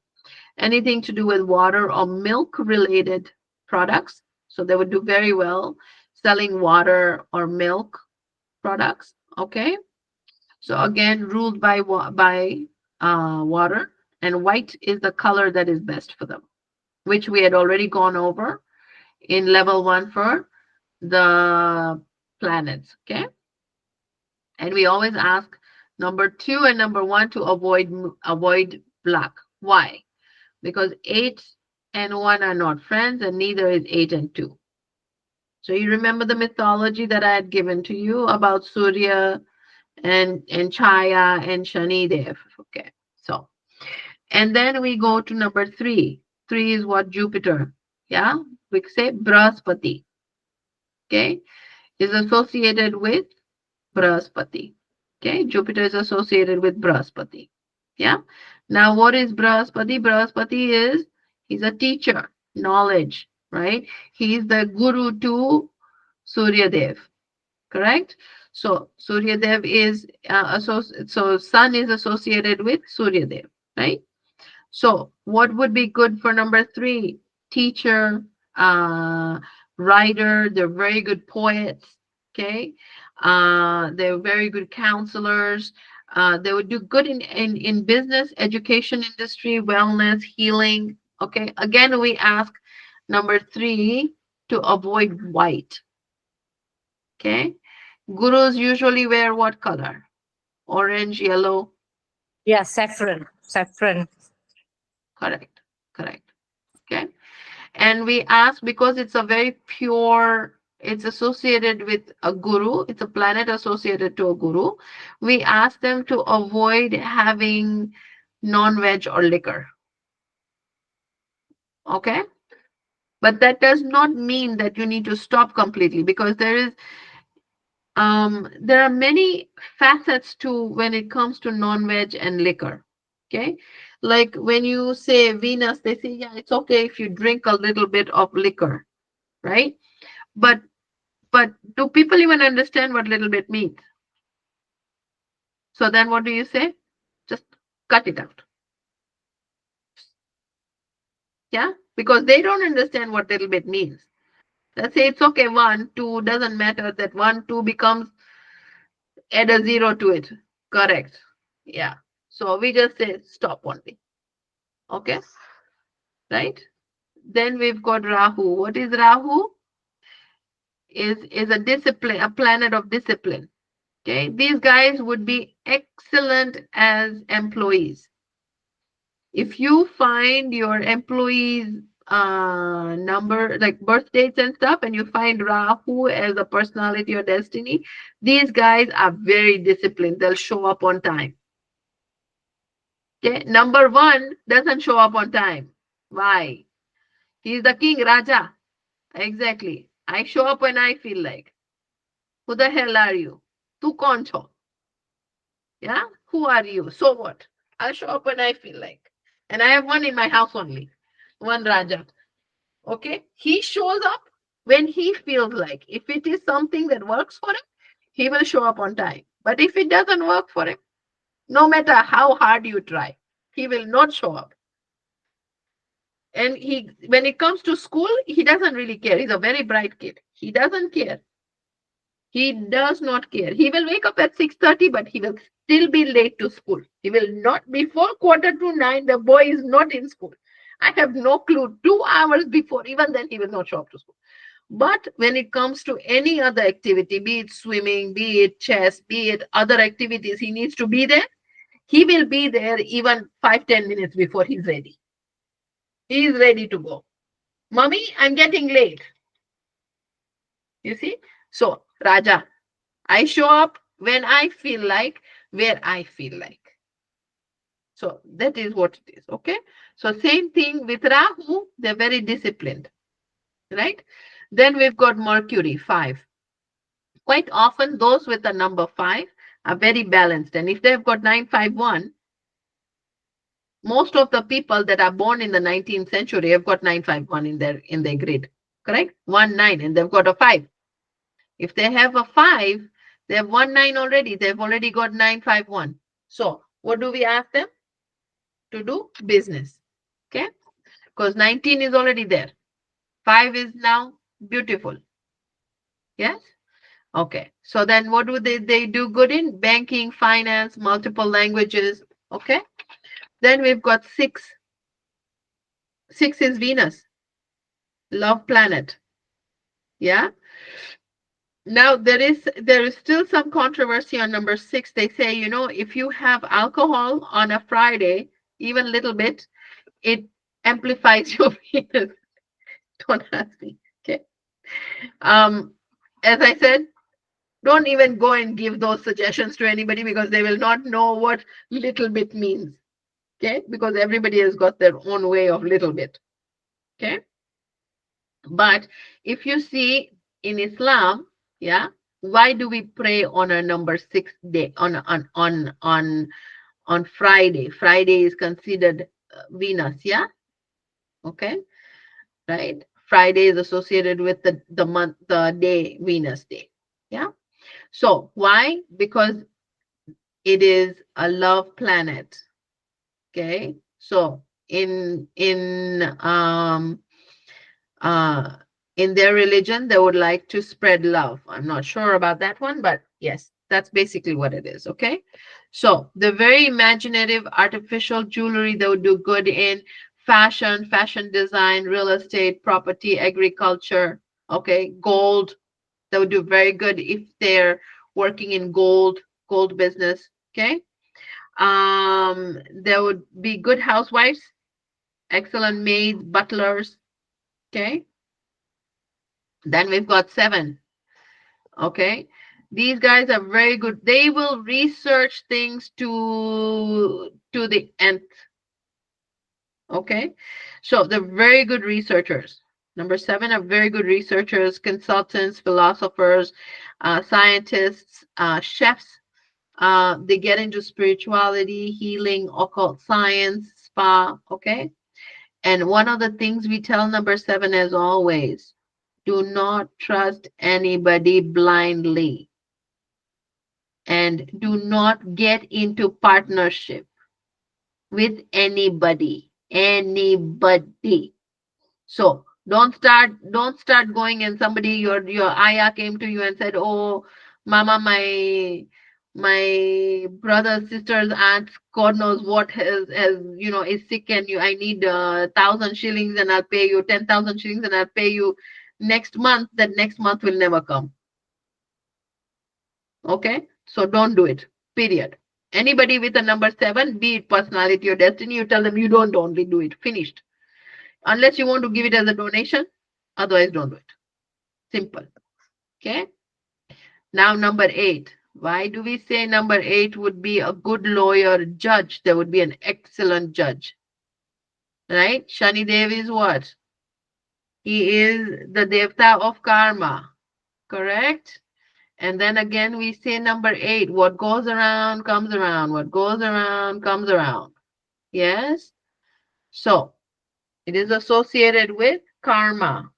Anything to do with water or milk related products. So they would do very well selling water or milk products. Okay. So again, ruled by water, and white is the color that is best for them, which we had already gone over in level 1 for the planets. Okay. And we always ask number 2 and number 1 to avoid black. Why? Because 8 and 1 are not friends, and neither is 8 and 2. So you remember the mythology that I had given to you about Surya and Chaya and Shani Dev. Okay. So, and then we go to number 3. 3 is what? Jupiter. Yeah. We say Brahaspati. Okay. Is associated with Brahaspati. Okay. Jupiter is associated with Brahaspati. Yeah. Now, what is Brahaspati? Brahaspati is, he's a teacher, knowledge, right? He's the guru to Surya Dev, correct? So Surya Dev is so sun is associated with Surya Dev, right? So what would be good for number 3? Teacher, writer. They're very good poets. Okay, they're very good counselors. They would do good in business, education industry, wellness, healing. Okay, again we ask number 3 to avoid white. Okay, gurus usually wear what color? Orange, yellow. Yeah, saffron. Saffron. Correct, correct. Okay. And we ask because it's a very pure, it's associated with a guru, it's a planet associated to a guru. We ask them to avoid having non-veg or liquor. Okay. But that does not mean that you need to stop completely, because there are many facets to when it comes to non-veg and liquor. Okay. Like when you say Venus, they say, yeah, it's okay if you drink a little bit of liquor, right? But do people even understand what little bit means? So then what do you say? Just cut it out. Yeah, because they don't understand what little bit means. Let's say it's okay, 1, 2, doesn't matter that 1, 2 becomes, add a 0 to it. Correct. Yeah. So we just say stop only. Okay. Right. Then we've got Rahu. What is Rahu? Is a discipline, a planet of discipline. Okay. These guys would be excellent as employees. If you find your employees number, like birth dates and stuff, and you find Rahu as a personality or destiny, these guys are very disciplined. They'll show up on time. Okay, number 1 doesn't show up on time. Why? He's the king, Raja. Exactly. I show up when I feel like. Who the hell are you? Tu kaun chho? Yeah, who are you? So what? I'll show up when I feel like. And I have one in my house only, one Raja. Okay, he shows up when he feels like. If it is something that works for him, he will show up on time. But if it doesn't work for him, no matter how hard you try, he will not show up. And when it comes to school, he doesn't really care. He's a very bright kid. He doesn't care. He does not care. He will wake up at 6:30, but he will still be late to school. He will not, before 8:45, the boy is not in school. I have no clue. 2 hours before, even then, he will not show up to school. But when it comes to any other activity, be it swimming, be it chess, be it other activities, he needs to be there. He will be there even 5-10 minutes before he's ready. He is ready to go. Mommy, I'm getting late. You see? So, Raja, I show up when I feel like, where I feel like. So that is what it is. Okay. So same thing with Rahu, they're very disciplined, right? Then we've got Mercury, 5. Quite often those with the number 5 are very balanced. And if they've got 951, most of the people that are born in the 19th century have got 951 in their grid. Correct? 1, 9, and they've got a 5. If they have a 5, they have 1, 9 already. They've already got 951. So What do we ask them? To do business. Okay? Because 19 is already there. 5 is now beautiful. Yes? Okay. So then what do they do good in? Banking, finance, multiple languages. Okay? Then we've got 6. 6 is Venus, love planet. Yeah? Now there is still some controversy on number 6. They say, if you have alcohol on a Friday, even a little bit, it amplifies your Venus. Don't ask me. Okay. As I said, don't even go and give those suggestions to anybody because they will not know what little bit means. Okay, because everybody has got their own way of little bit. Okay. But if you see in Islam, yeah, why do we pray on a number 6 day on Friday? Friday is considered Venus, yeah. Okay, right. Friday is associated with the month, the day, Venus day. Yeah. So why? Because it is a love planet. Okay. So uh in their religion, they would like to spread love. I'm not sure about that one, but yes, that's basically what it is. Okay. So the very imaginative artificial jewelry they would do good in fashion design, real estate, property, agriculture. Okay. Gold, they would do very good if they're working in gold business. Okay. There would be good housewives, excellent maids, butlers. Okay. Then we've got 7. Okay. These guys are very good. They will research things to the nth. Okay. So they're very good researchers. Number 7 are very good researchers, consultants, philosophers, scientists, chefs. They get into spirituality, healing, occult science, spa. Okay. And one of the things we tell number 7, as always, do not trust anybody blindly and do not get into partnership with anybody. Anybody. So don't start going and somebody your ayah came to you and said, "Oh, mama, my brothers, sisters, aunts, God knows what is sick and I need 1,000 shillings and I'll pay you 10,000 shillings and I'll pay you next month." That next month will never come. Okay, so don't do it. Period. Anybody with a number 7, be it personality or destiny, you tell them you don't only do it. Finished. Unless you want to give it as a donation, otherwise don't do it. Simple. Okay. Now number 8. Why do we say number 8 would be a good lawyer, judge? There would be an excellent judge. Right? Shani Dev is what? He is the Devta of karma. Correct? And then again, we say number 8. What goes around comes around. What goes around comes around. Yes? So it is associated with karma.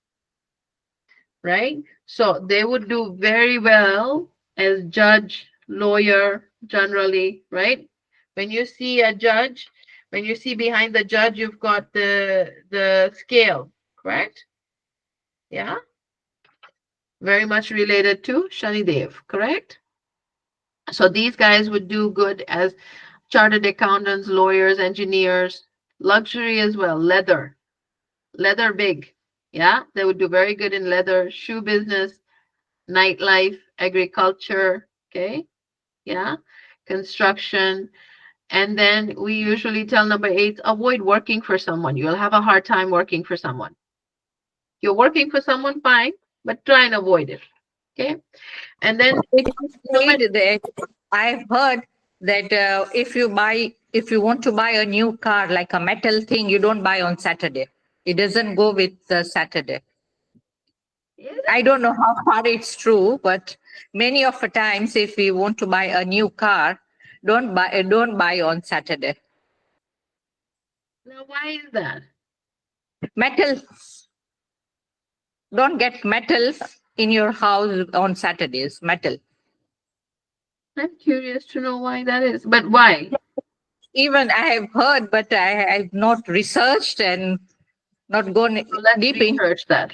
Right? So they would do very well as judge, lawyer, generally, right? When you see a judge, when you see behind the judge, you've got the scale, correct? Yeah, very much related to Shanidev, correct? So these guys would do good as chartered accountants, lawyers, engineers, luxury as well, leather big. Yeah, they would do very good in leather, shoe business, nightlife, agriculture, okay, yeah, construction. And then we usually tell number 8, avoid working for someone. You'll have a hard time working for someone. You're working for someone, fine, but try and avoid it. Okay. And then It is said that I've heard that if you want to buy a new car, like a metal thing, you don't buy on Saturday. It doesn't go with Saturday. I don't know how far it's true, but many of the times, if we want to buy a new car, don't buy on Saturday. now why is that? Metal, don't get metal in your house on Saturdays. Metal. I'm curious to know why that is. But why? even I have heard, but I've not researched and not gone So let's deep in. research that.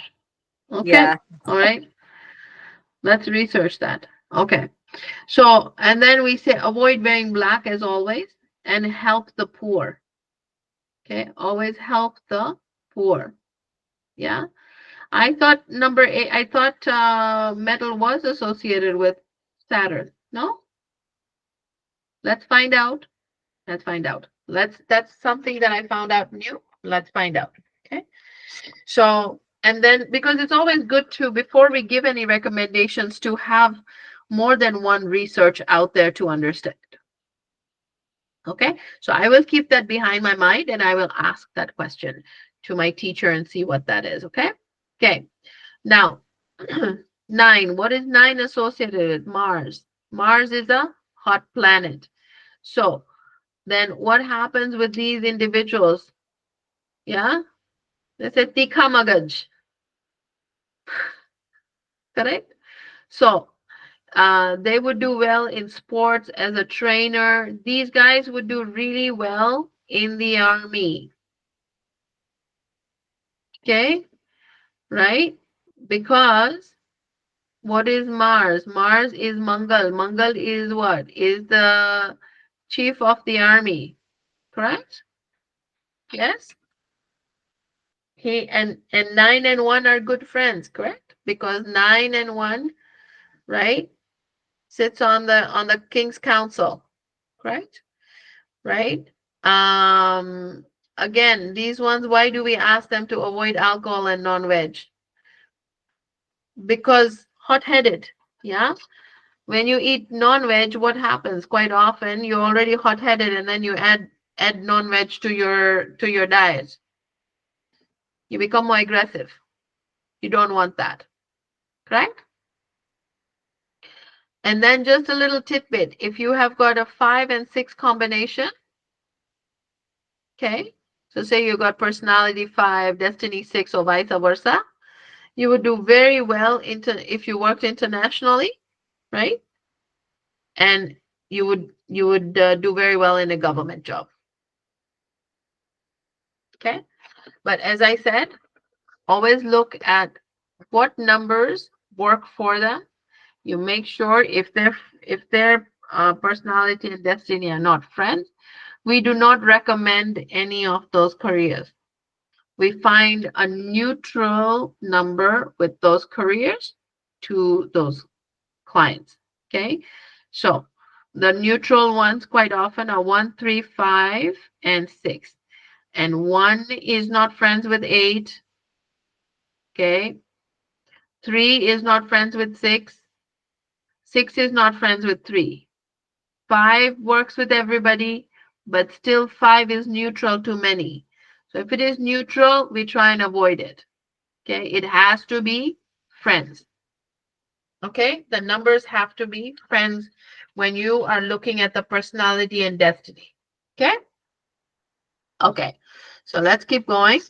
Okay. Yeah. All right. Let's research that. Okay. So, and then we say avoid wearing black as always and help the poor. Okay. Always help the poor. Yeah. I thought number 8, I thought metal was associated with Saturn. No? Let's find out. Let's find out. That's something that I found out new. Let's find out. Okay. So, and then because it's always good to, before we give any recommendations, to have more than one research out there to understand. Okay. So I will keep that behind my mind and I will ask that question to my teacher and see what that is. Okay. Okay. Now, 9. What is 9 associated with? Mars. Mars is a hot planet. So then what happens with these individuals? Yeah. They say Tika Magaj. Correct? So they would do well in sports as a trainer. These guys would do really well in the army. Okay? Right? Because what is Mars? Mars is Mangal. Mangal is what? Is the chief of the army. Correct? Yes? He and 9 and 1 are good friends, correct? Because 9 and 1, right, sits on the king's council, correct? Right? Again, these ones, why do we ask them to avoid alcohol and non-veg? Because hot-headed, yeah? When you eat non-veg, what happens? Quite often you're already hot-headed and then you add non-veg to your diet. You become more aggressive. You don't want that, correct? And then just a little tidbit, if you have got a 5 and 6 combination, okay, so say you got personality 5, destiny 6, or vice versa, you would do very well if you worked internationally, right? And you would do very well in a government job. Okay, but as I said, always look at what numbers work for them. You make sure if their personality and destiny are not friends, we do not recommend any of those careers. We find a neutral number with those careers to those clients. Okay, so the neutral ones quite often are 1, 3, 5, and 6. And 1 is not friends with 8. Okay, 3 is not friends with 6. 6 is not friends with 3. 5 works with everybody, but still 5 is neutral to many. So if it is neutral, we try and avoid it. Okay, it has to be friends. Okay, the numbers have to be friends when you are looking at the personality and destiny. Okay, okay, so let's keep going.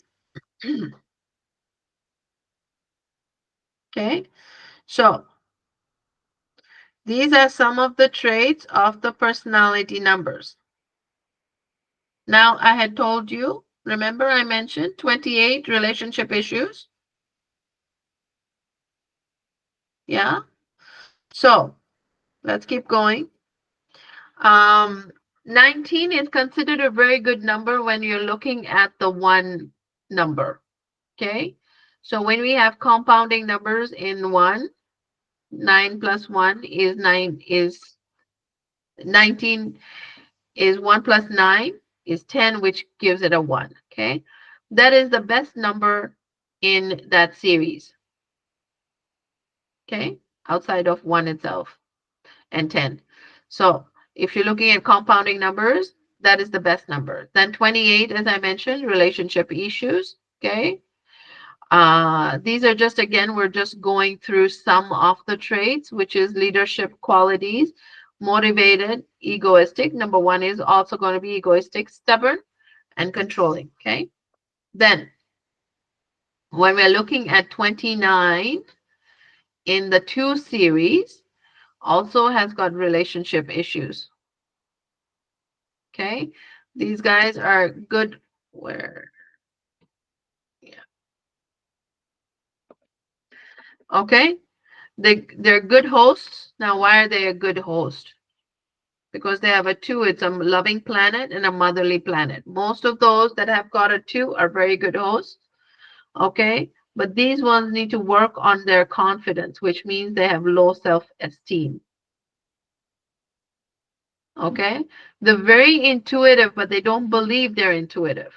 Okay, so these are some of the traits of the personality numbers. Now, I had told you, remember I mentioned 28 relationship issues? Yeah. So let's keep going. 19 is considered a very good number when you're looking at the 1 number. Okay. So when we have compounding numbers in 1, 9 plus 1 is 9 is 19 is 1 plus 9 is 10, which gives it a 1. Okay. That is the best number in that series. Okay. Outside of 1 itself and 10. So if you're looking at compounding numbers, that is the best number. Then 28, as I mentioned, relationship issues. Okay. These are just, again, we're just going through some of the traits, which is leadership qualities, motivated, egoistic. Number 1 is also going to be egoistic, stubborn, and controlling. Okay. Then when we're looking at 29 in the 2 series, also has got relationship issues. Okay. These guys are good. Where? Yeah. Okay. They're good hosts. Now, why are they a good host? Because they have a 2. It's a loving planet and a motherly planet. Most of those that have got a 2 are very good hosts. Okay. But these ones need to work on their confidence, which means they have low self-esteem. Okay. They're very intuitive, but they don't believe they're intuitive.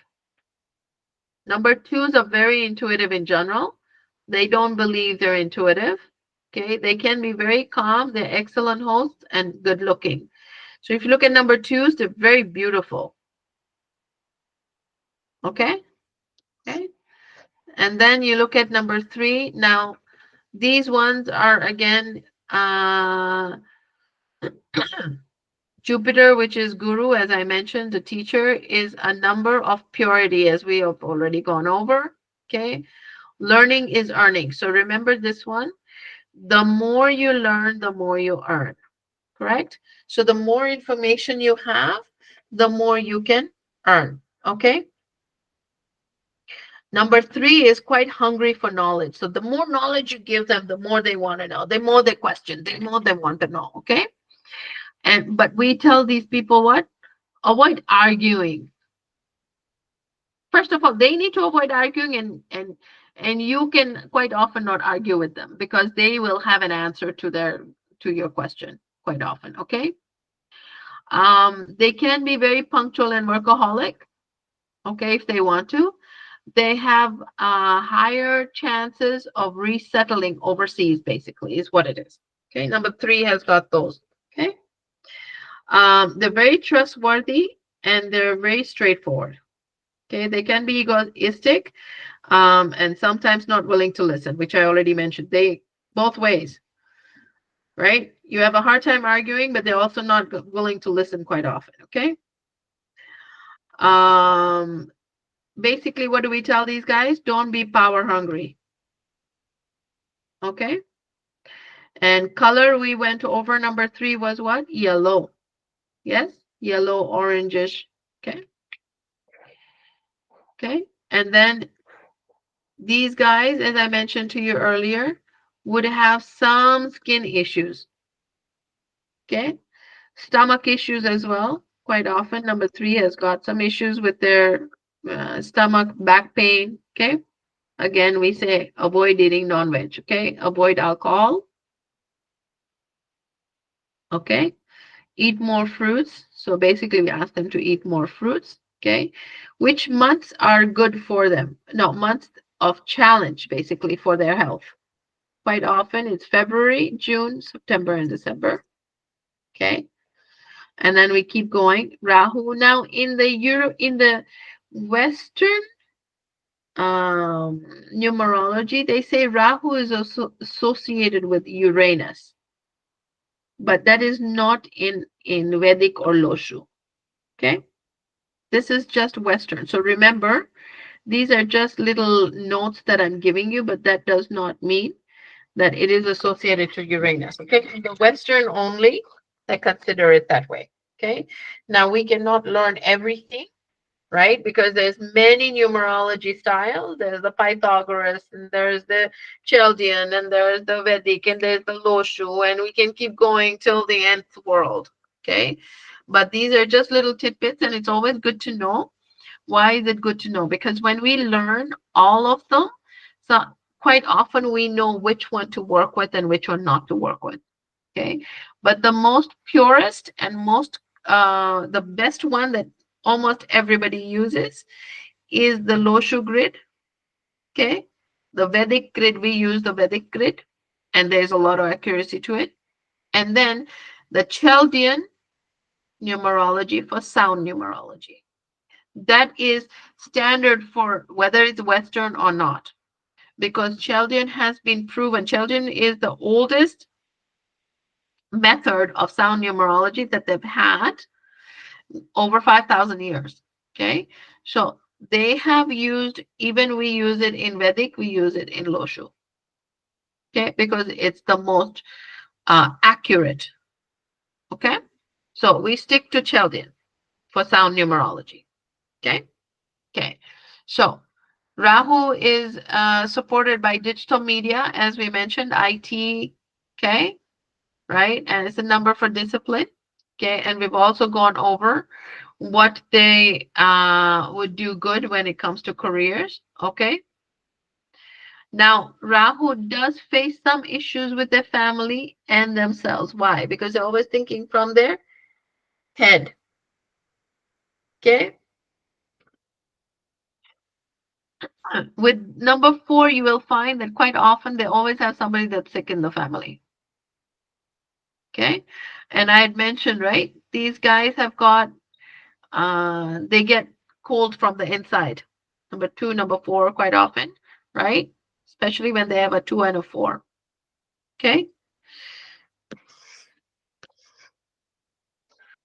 Number 2s are very intuitive in general. They don't believe they're intuitive. Okay. They can be very calm. They're excellent hosts and good looking. So if you look at number 2s, they're very beautiful. Okay. Okay. And then you look at number 3. Now, these ones are again Jupiter, which is Guru, as I mentioned, the teacher, is a number of purity, as we have already gone over. Okay. Learning is earning. So remember this one. The more you learn, the more you earn. Correct? So the more information you have, the more you can earn. Okay. Number 3 is quite hungry for knowledge. So the more knowledge you give them, the more they want to know, the more they question, the more they want to know. Okay. But we tell these people what? Avoid arguing. First of all, they need to avoid arguing, and you can quite often not argue with them because they will have an answer to your question quite often. Okay. They can be very punctual and workaholic. Okay, if they want to. They have higher chances of resettling overseas, basically, is what it is. Okay, number 3 has got those. Okay. They're very trustworthy and they're very straightforward. Okay, they can be egoistic and sometimes not willing to listen, which I already mentioned. They both ways, right? You have a hard time arguing, but they're also not willing to listen quite often. Okay. Basically, what do we tell these guys? Don't be power hungry. Okay. And color we went over, number 3 was what? Yellow. Yes, yellow, orangish. Okay. Okay. And then these guys, as I mentioned to you earlier, would have some skin issues. Okay. Stomach issues as well. Quite often, number 3 has got some issues with their stomach, back pain. Okay. Again, we say avoid eating non-veg. Okay. Avoid alcohol. Okay. Eat more fruits. So basically, we ask them to eat more fruits. Okay. Which months are good for them? No, months of challenge, basically, for their health. Quite often, it's February, June, September, and December. Okay. And then we keep going. Rahu. Now, in the Western numerology, they say Rahu is also associated with Uranus, but that is not in Vedic or Loshu. Okay. This is just Western. So remember, these are just little notes that I'm giving you, but that does not mean that it is associated to Uranus. Okay. The Western only, I consider it that way. Okay. Now we cannot learn everything, right? Because there's many numerology styles. There's the Pythagoras, and there's the Chaldean, and there's the Vedic, and there's the Loshu, and we can keep going till the nth world. Okay. But these are just little tidbits, and it's always good to know. Why is it good to know? Because when we learn all of them, so quite often we know which one to work with and which one not to work with. Okay. But the most purest and most the best one that almost everybody uses is the Loshu grid. Okay. The Vedic grid, we use the Vedic grid, and there's a lot of accuracy to it. And then the Chaldean numerology for sound numerology. That is standard for whether it's Western or not, because Chaldean has been proven. Chaldean is the oldest method of sound numerology that they've had over 5,000 years. Okay. So they have used, even we use it in Vedic, we use it in Loshu. Okay. Because it's the most accurate. Okay. So we stick to Chaldean. for sound numerology. Okay. Okay. So Rahu is supported by digital media, as we mentioned, IT. Okay. Right. And it's a number for discipline. Okay. And we've also gone over what they would do good when it comes to careers. Okay. Now, Rahu does face some issues with their family and themselves. Why? Because they're always thinking from their head. Okay. With number 4, you will find that quite often they always have somebody that's sick in the family. Okay. And I had mentioned, right? These guys have got, they get cold from the inside. Number 2, number 4, quite often, right? Especially when they have a 2 and a 4. Okay.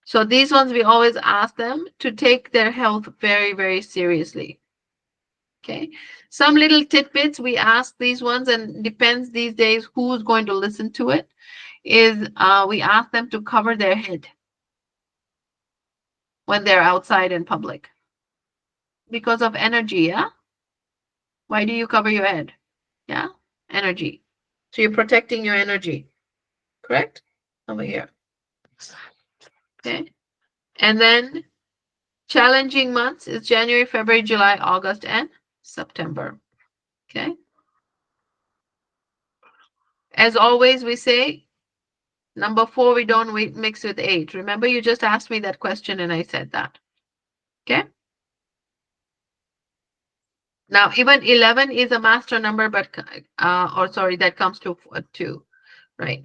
So these ones, we always ask them to take their health very, very seriously. Okay. Some little tidbits we ask these ones, and depends these days who's going to listen to it, is we ask them to cover their head when they're outside in public because of energy. Yeah. Why do you cover your head? Yeah. Energy. So you're protecting your energy. Correct? Over here. Okay. And then challenging months is January, February, July, August, and September. Okay. As always, we say number 4, we don't mix with 8. Remember, you just asked me that question and I said that. Okay. Now, even 11 is a master number, but, or sorry, that comes to 2, right?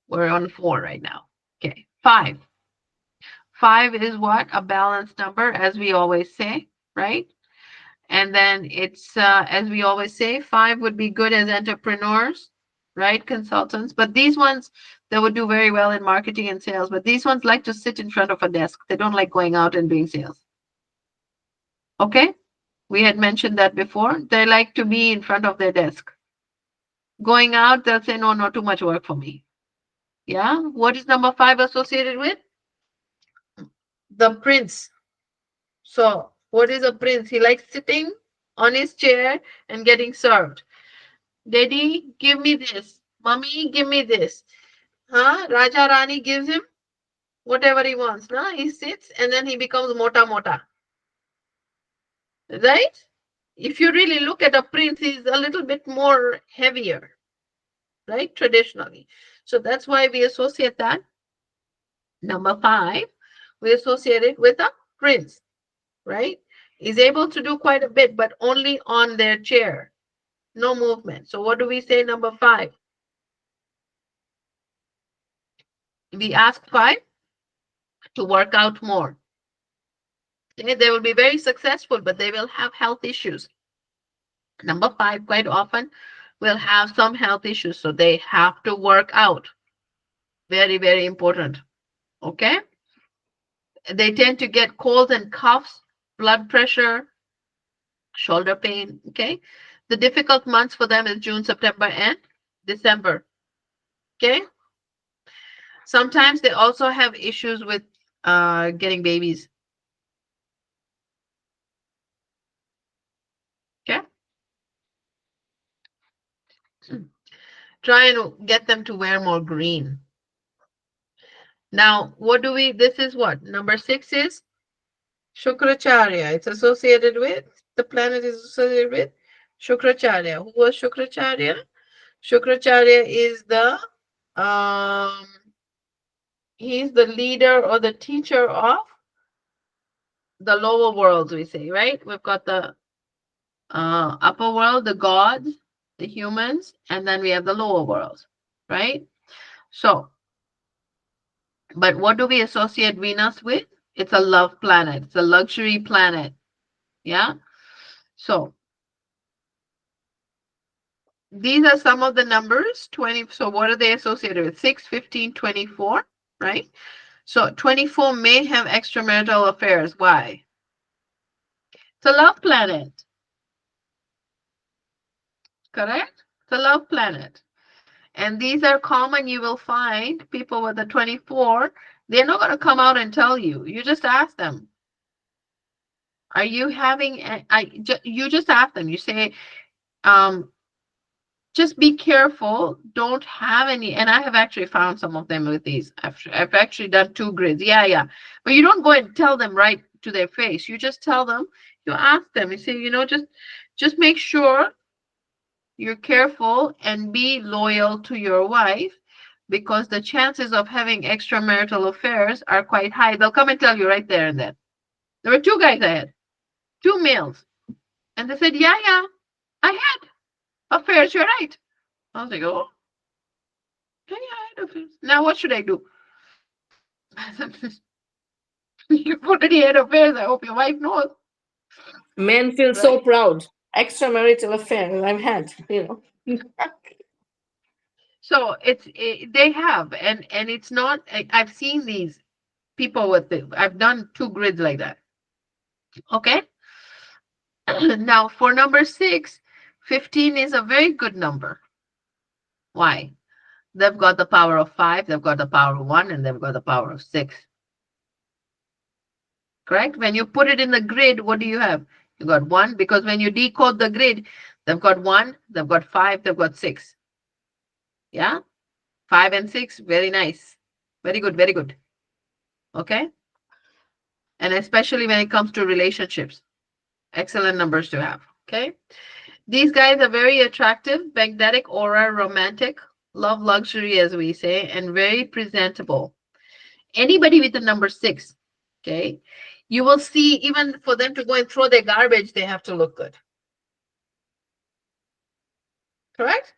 We're on 4 right now. Okay. 5. 5 is what? A balanced number, as we always say, right? And then it's, as we always say, 5 would be good as entrepreneurs, right? Consultants. But these ones, they would do very well in marketing and sales. But these ones like to sit in front of a desk. They don't like going out and doing sales. Okay? We had mentioned that before. They like to be in front of their desk. Going out, they'll say, no, too much work for me. Yeah? What is number 5 associated with? The prince. So, what is a prince? He likes sitting on his chair and getting served. Daddy, give me this. Mommy, give me this. Huh? Raja Rani gives him whatever he wants. No? He sits and then he becomes mota mota. Right? If you really look at a prince, he's a little bit more heavier. Right? Traditionally. So that's why we associate that. Number 5, we associate it with a prince. Right? He's able to do quite a bit, but only on their chair. No movement. So what do we say number 5? We ask 5 to work out more. Okay, they will be very successful, but they will have health issues. Number 5, quite often, will have some health issues, so they have to work out. Very, very important. Okay? They tend to get colds and coughs, blood pressure, shoulder pain. Okay? The difficult months for them is June, September, and December. Okay? Sometimes they also have issues with getting babies. Okay? Try and get them to wear more green. Now, what do we, this is what? Number 6 is Shukracharya. It's associated with, the planet is associated with Shukracharya. Who was Shukracharya? Shukracharya is the, he's the leader or the teacher of the lower worlds, we say, right? We've got the upper world, the gods, the humans, and then we have the lower worlds, right? So, but what do we associate Venus with? It's a love planet. It's a luxury planet. Yeah. So these are some of the numbers. 20. So what are they associated with? 6, 15, 24, right? So 24 may have extramarital affairs. Why? It's a love planet. Correct? It's a love planet. And these are common. You will find people with a 24 They're not going to come out and tell you. You just ask them, are you having, you just ask them, you say, um, just be careful. Don't have any. And I have actually found some of them with these. I've actually done 2 grids. Yeah, yeah. But you don't go and tell them right to their face. You just tell them, you ask them, you say, just make sure you're careful and be loyal to your wife because the chances of having extramarital affairs are quite high. They'll come and tell you right there and then. There were 2 guys I had, 2 males. And they said, yeah, yeah, I had affairs. You're right. I was like, oh, yeah, yeah, I had affairs. Now what should I do? You've already had affairs. I hope your wife knows. Men feel Right? so proud. Extramarital affair I've had, So they have, and it's not. I've seen these people with it. I've done 2 grids like that. Okay. Now for number 6, 15 is a very good number. Why? They've got the power of 5, they've got the power of 1, and they've got the power of 6. Correct? When you put it in the grid, what do you have? You got 1, because when you decode the grid, they've got 1, they've got 5, they've got 6. Yeah? 5 and 6, very nice. Very good, very good. Okay? And especially when it comes to relationships. Excellent numbers to have. Okay? These guys are very attractive, magnetic aura, romantic, love luxury, as we say, and very presentable. Anybody with the number 6, okay, you will see even for them to go and throw their garbage, they have to look good. Correct?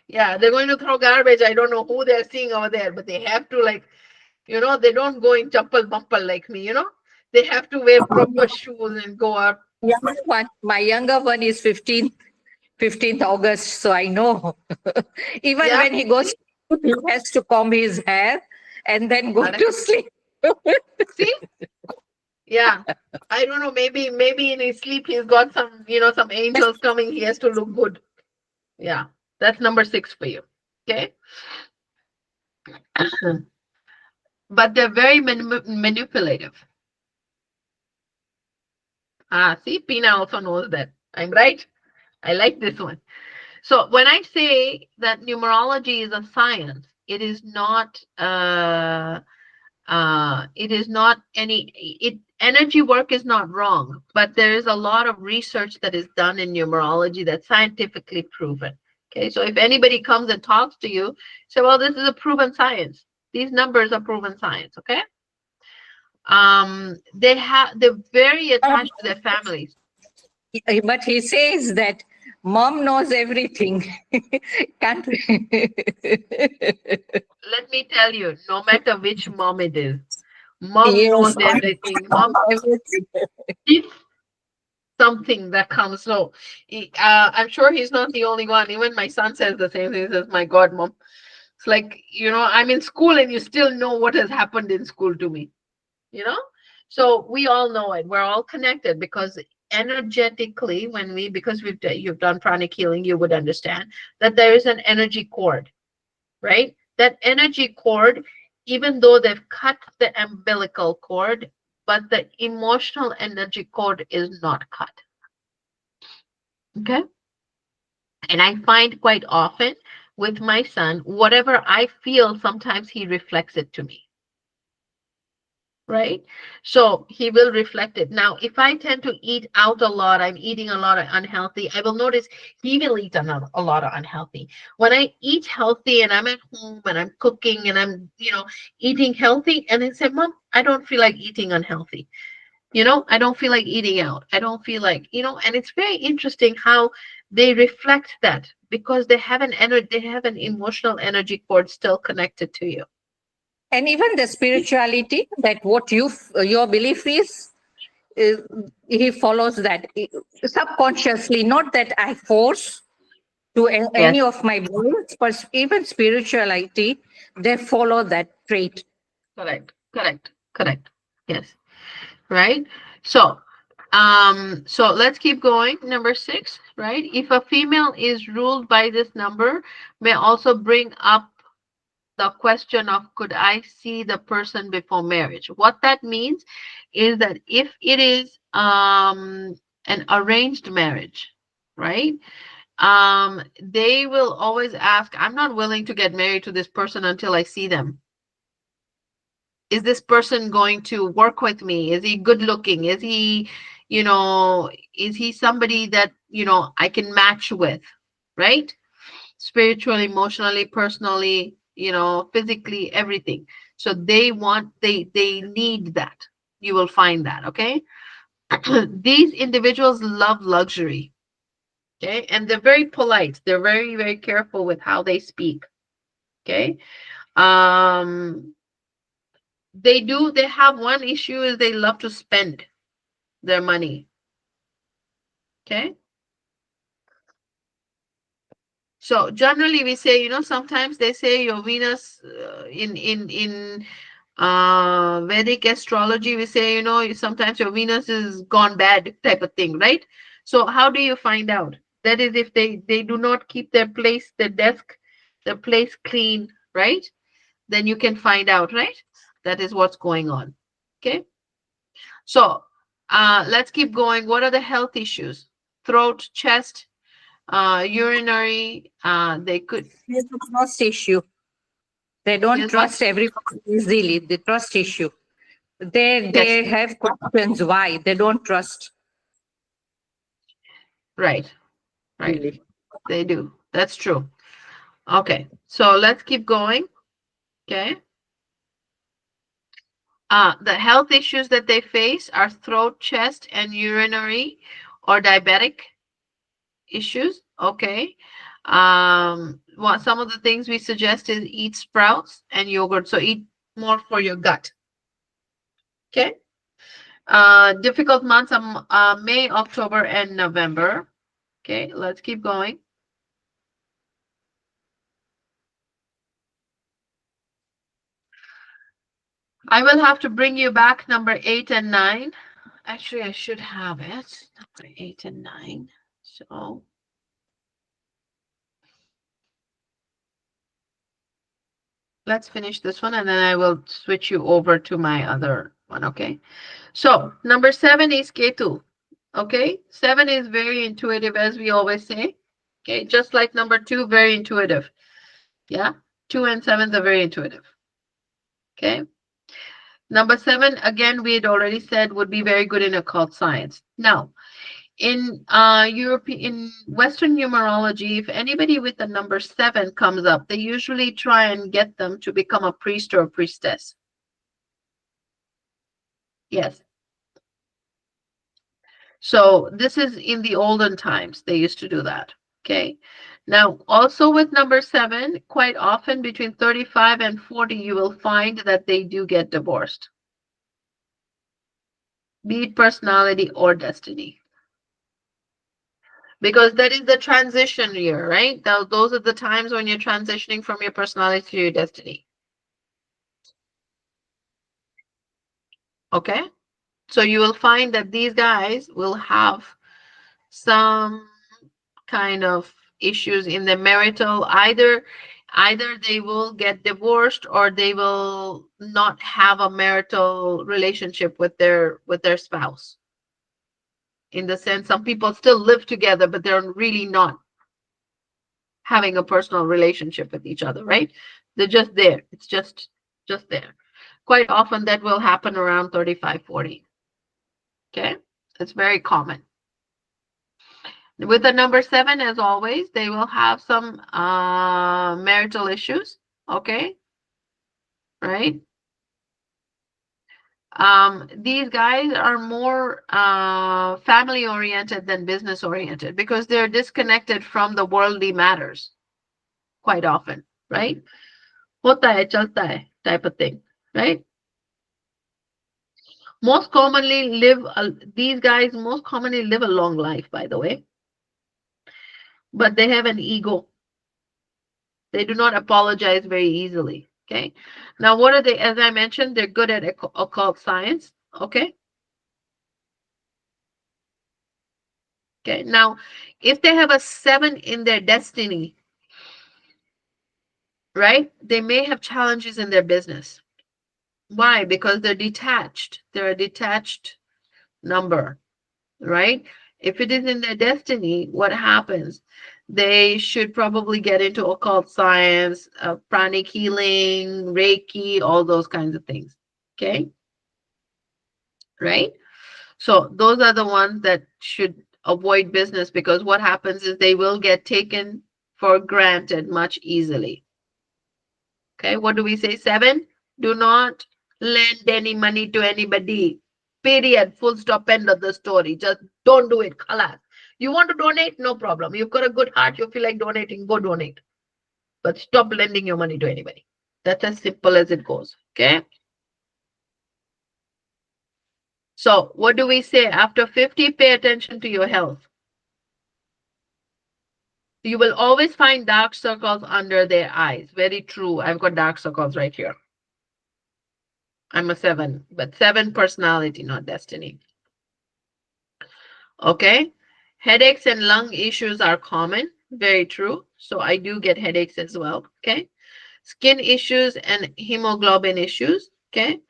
Yeah, they're going to throw garbage. I don't know who they're seeing over there, but they have to, like, they don't go in jumple bumple like me, They have to wear proper shoes and go out. My younger one is 15th August, so I know. Even Yeah, when he goes, he has to comb his hair and then go to sleep. see? Yeah. I don't know, maybe in his sleep he's got some angels coming. He has to look good. Yeah. That's number 6 for you. Okay. But they're very manipulative. See, Pina also knows that. I'm right. I like this one. So when I say that numerology is a science, it is not energy work is not wrong, but there is a lot of research that is done in numerology that's scientifically proven. Okay, so if anybody comes and talks to you, say, well, this is a proven science. These numbers are proven science. Okay. They're very attached to their families. But he says that mom knows everything. Can't we? Let me tell you, no matter which mom it is, mom Yes. knows everything. Mom is something that comes. So I'm sure he's not the only one. Even my son says the same thing. He says, my God, mom. It's like, I'm in school and you still know what has happened in school to me. So we all know it. We're all connected because energetically, because you've done pranic healing, you would understand that there is an energy cord, right? That energy cord, even though they've cut the umbilical cord, but the emotional energy cord is not cut. Okay. And I find quite often with my son, whatever I feel, sometimes he reflects it to me. Right? So he will reflect it. Now, if I tend to eat out a lot, I'm eating a lot of unhealthy, I will notice he will eat a lot of unhealthy. When I eat healthy and I'm at home and I'm cooking and I'm, eating healthy, and I say, Mom, I don't feel like eating unhealthy. I don't feel like eating out. I don't feel like, and it's very interesting how they reflect that because they have an emotional energy cord still connected to you. And even the spirituality, that what your belief is, he follows that subconsciously, not that I force to any of my beliefs, but even spirituality, they follow that trait. Correct. Yes. Right. So let's keep going. Number 6, right? If a female is ruled by this number, may also bring up the question of could I see the person before marriage? What that means is that if it is an arranged marriage, right? They will always ask, I'm not willing to get married to this person until I see them. Is this person going to work with me? Is he good looking? Is he, is he somebody that, I can match with, right? Spiritually, emotionally, personally, physically, everything. So they need that. You will find that, okay? These individuals love luxury, okay? And they're very polite. They're very, very careful with how they speak, okay? Um, they have one issue is they love to spend their money, okay? So generally we say, sometimes they say your Venus in Vedic astrology, we say, sometimes your Venus is gone bad type of thing, right? So how do you find out? That is if they do not keep their desk, their place clean, right? Then you can find out, right? That is what's going on. Okay. So let's keep going. What are the health issues? Throat, chest, urinary, they could. There's a trust issue. They don't There's what? trust everyone easily. The trust issue. They Yes, have questions why they don't trust right, right. easily. They do. That's true. Okay, so let's keep going. Okay. The health issues that they face are throat, chest, and urinary or diabetic issues. Okay. What some of the things we suggest is eat sprouts and yogurt. So eat more for your gut. Okay. Difficult months are May, October, and November. Okay, let's keep going. I will have to bring you back number 8 and 9. Actually, I should have it. Number 8 and 9. So let's finish this one and then I will switch you over to my other one, okay? So number 7 is Ketu, okay? 7 is very intuitive, as we always say, okay? Just like number 2, very intuitive, yeah? 2 and 7 are very intuitive, okay? Number 7, again, we had already said would be very good in occult science. Now, in in Western numerology, if anybody with the number 7 comes up, they usually try and get them to become a priest or a priestess. Yes. So this is in the olden times, they used to do that. Okay. Now, also with number 7, quite often between 35 and 40, you will find that they do get divorced, be it personality or destiny. Because that is the transition year, right? Those are the times when you're transitioning from your personality to your destiny. Okay. So you will find that these guys will have some kind of issues in the marital, either they will get divorced or they will not have a marital relationship with their spouse. In the sense, some people still live together, but they're really not having a personal relationship with each other, right? They're just there. It's just there. Quite often that will happen around 35, 40. Okay? It's very common. With the number 7, as always, they will have some marital issues. Okay? Right? These guys are more family oriented than business oriented because they're disconnected from the worldly matters quite often, right? Hota hai, chalta hai type of thing, right? Most commonly these guys most commonly live a long life, by the way, but they have an ego. They do not apologize very easily. Okay. Now, what are they? As I mentioned, they're good at occult science. Okay. Okay. Now, if they have a 7 in their destiny, right? They may have challenges in their business. Why? Because they're detached. They're a detached number, right? If it is in their destiny, what happens? They should probably get into occult science, pranic healing, Reiki, all those kinds of things. Okay, right? So those are the ones that should avoid business, because what happens is they will get taken for granted much easily. Okay, what do we say? 7, do not lend any money to anybody. Period. Full stop. End of the story. Just don't do it. Khalas. You want to donate? No problem. You've got a good heart. You feel like donating, go donate. But stop lending your money to anybody. That's as simple as it goes. Okay. So what do we say? After 50, pay attention to your health. You will always find dark circles under their eyes. Very true. I've got dark circles right here. I'm a 7, but 7 personality, not destiny. Okay. Headaches and lung issues are common. Very true. So I do get headaches as well. Okay. Skin issues and hemoglobin issues. Okay.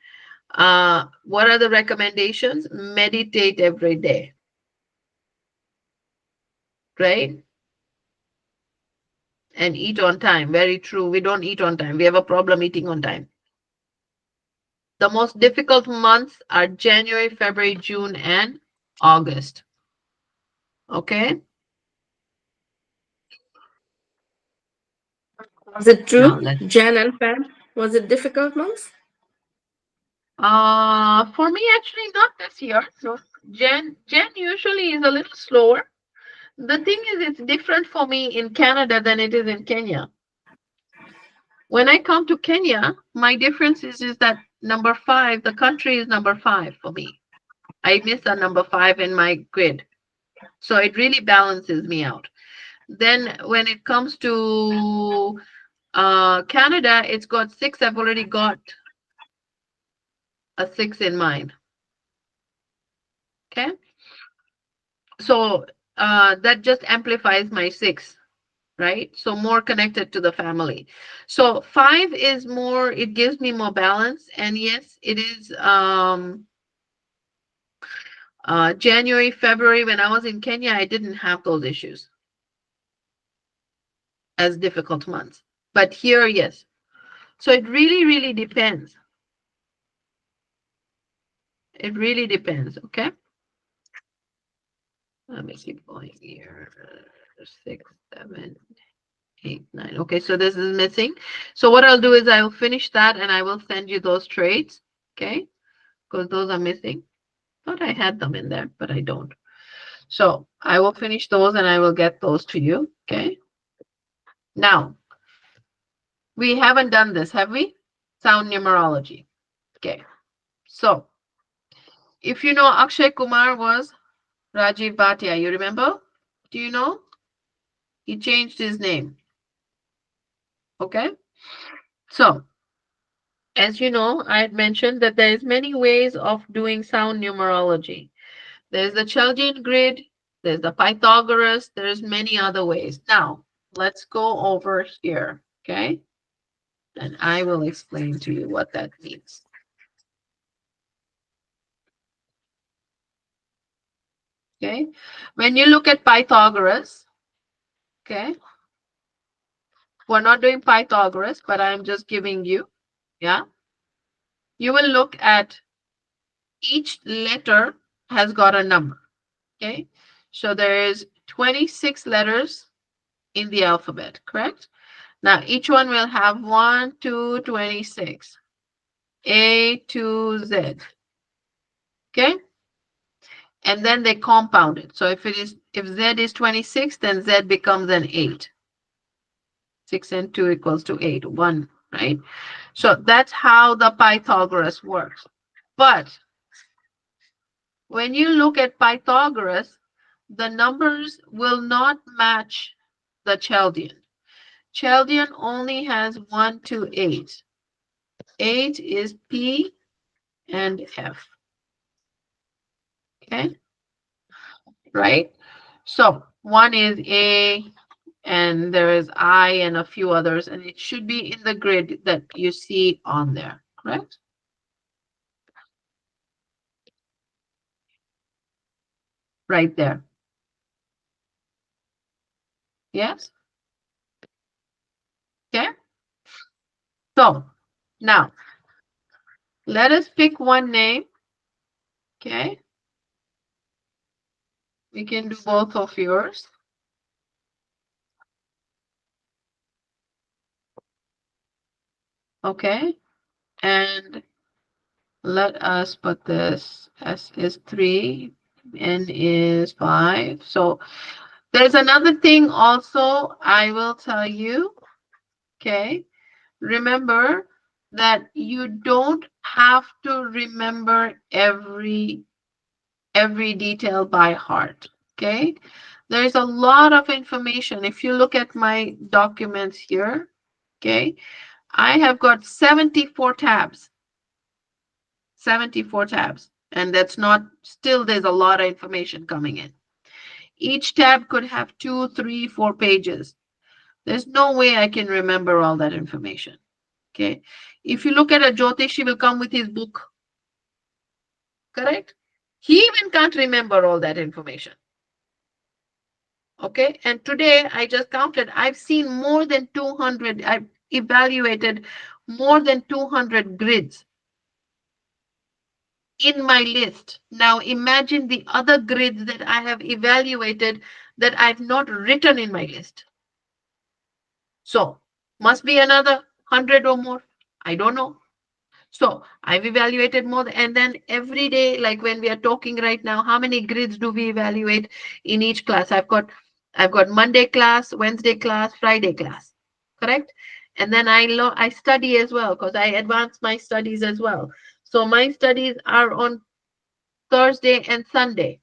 What are the recommendations? Meditate every day. Right? And eat on time. Very true. We don't eat on time. We have a problem eating on time. The most difficult months are January, February, June, and August. Okay. Was it Now true? let's. Jan and Feb? Was it difficult months? For me, actually, not this year. So Jan usually is a little slower. The thing is, it's different for me in Canada than it is in Kenya. When I come to Kenya, my difference is that number 5, the country is number 5 for me. I miss a number 5 in my grid. So it really balances me out. Then when it comes to Canada, it's got 6. I've already got a 6 in mind. Okay. So that just amplifies my 6, right? So more connected to the family. So 5 is more, it gives me more balance. And yes, it is January, February, when I was in Kenya, I didn't have those issues as difficult months. But here, yes. So it really, really depends. It really depends, okay? Let me keep going here. 6, 7, 8, 9. Okay, so this is missing. So what I'll do is I will finish that and I will send you those traits, okay? Because those are missing. Thought I had them in there, but I don't. So I will finish those and I will get those to you, okay? Now, we haven't done this, have we? Sound numerology. Okay, so if you know Akshay Kumar was Rajiv Bhatia, you remember? Do you know? He changed his name. Okay, so as you know, I had mentioned that there's many ways of doing sound numerology. There's the Chaldean grid, there's the Pythagoras, there's many other ways. Now, let's go over here, okay? And I will explain to you what that means. Okay, when you look at Pythagoras, okay, we're not doing Pythagoras, but I'm just giving you, yeah, you will look at each letter has got a number, okay? So there is 26 letters in the alphabet, correct? Now each one will have 1, 2, 26, A to Z, okay? And then they compound it. So if Z is 26, then Z becomes an 8. 6 and 2 equals to 8, 1, right? So that's how the Pythagoras works. But when you look at Pythagoras, the numbers will not match the Chaldean. Chaldean only has 1 to 8. 8 is P and F. Okay, right? So 1 is A and there is I and a few others, and it should be in the grid that you see on there, correct? Right there. Yes? Okay. So now let us pick one name. Okay. We can do both of yours. Okay. And let us put this. S is 3, N is 5. So there's another thing also I will tell you. Okay. Remember that you don't have to remember every detail by heart. Okay. There's a lot of information. If you look at my documents here, okay, I have got 74 tabs. 74 tabs. And that's not, still there's a lot of information coming in. Each tab could have 2, 3, 4 pages. There's no way I can remember all that information. Okay. If you look at a Jyotish, he will come with his book. Correct? He even can't remember all that information. Okay. And today I just counted, I've seen more than 200, I've evaluated more than 200 grids in my list. Now imagine the other grids that I have evaluated that I've not written in my list. So must be another 100 or more. I don't know. So I've evaluated more, and then every day, like when we are talking right now, how many grids do we evaluate in each class? I've got Monday class, Wednesday class, Friday class, correct? And then I study as well, because I advance my studies as well. So my studies are on Thursday and Sunday.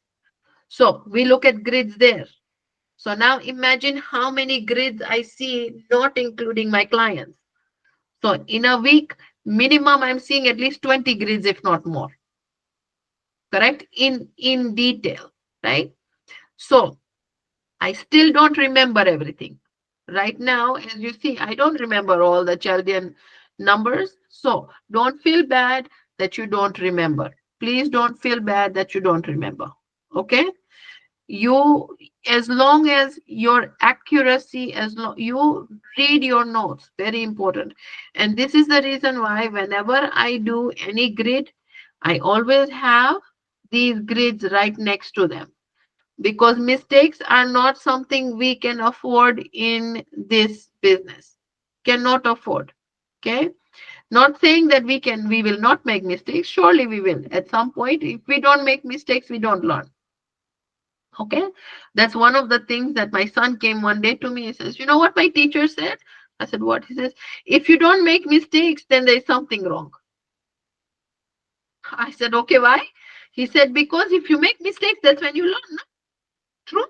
So we look at grids there. So now imagine how many grids I see, not including my clients. So in a week, minimum, I'm seeing at least 20 grids, if not more. Correct? In detail, right? So I still don't remember everything. Right now, as you see, I don't remember all the Chaldean numbers. So don't feel bad that you don't remember. Please don't feel bad that you don't remember. Okay? You, as long as your accuracy, as long you read your notes, very important. And this is the reason why whenever I do any grid, I always have these grids right next to them, because mistakes are not something we can afford in this business. Cannot afford. Okay. Not saying that we will not make mistakes. Surely we will at some point. If we don't make mistakes, we don't learn. Okay. That's one of the things that my son came one day to me. He says, you know what my teacher said? I said, what? He says, if you don't make mistakes, then there's something wrong. I said, okay, why? He said, because if you make mistakes, that's when you learn. No? True,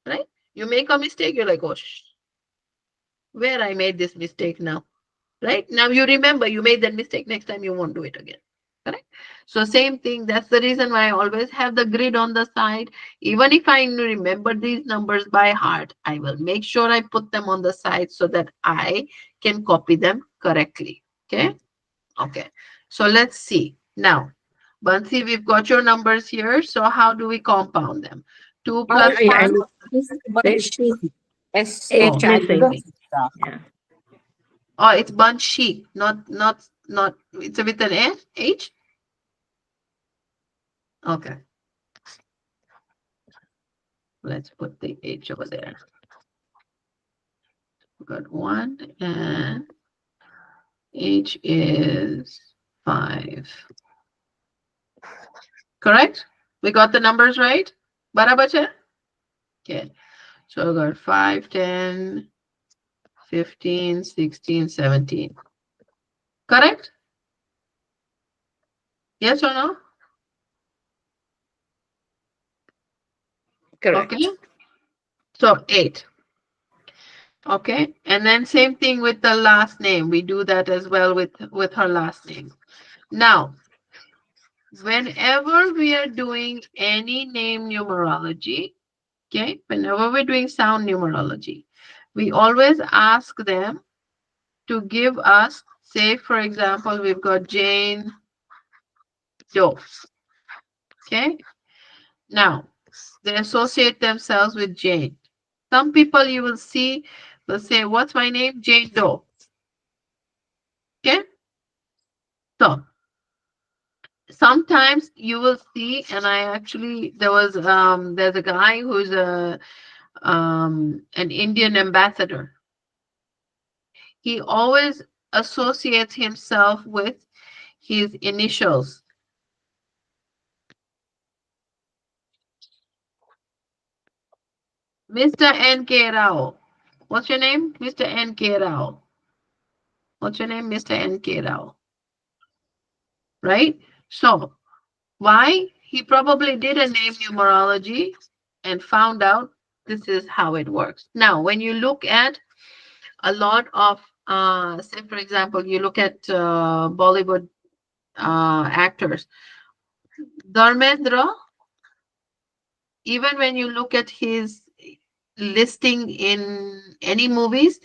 right? You make a mistake, you're like, oh, where I made this mistake now, right? Now you remember you made that mistake. Next time you won't do it again. Correct? So same thing. That's the reason why I always have the grid on the side. Even if I remember these numbers by heart, I will make sure I put them on the side so that I can copy them correctly. Okay. Okay. So let's see. Now, Bansi, we've got your numbers here. So how do we compound them? 2 plus I 1. S Oh, it's H I. missing. Yeah. Oh, it's Banshi, not, it's with an S, H? Okay. Let's put the H over there. We got 1 and H is 5. Correct? We got the numbers right? Barabar hai? Okay. So we got 5, 10, 15, 16, 17. Correct? Yes or no? Correct. Okay. So 8. Okay. And then same thing with the last name. We do that as well with her last name. Now, whenever we are doing any name numerology, okay, whenever we're doing sound numerology, we always ask them to give us, say, for example, we've got Jane Doe. Okay. Now, they associate themselves with Jane. Some people you will see will say, what's my name? Jane Doe. Okay. So sometimes you will see, and I actually, there's a guy who's an Indian ambassador. He always associates himself with his initials. Mr. N.K. Rao. What's your name? Mr. N.K. Rao. What's your name? Mr. N.K. Rao. Right? So, why? He probably did a name numerology and found out this is how it works. Now, when you look at a lot of, say, for example, you look at Bollywood actors, Dharmendra, even when you look at his listing in any movies,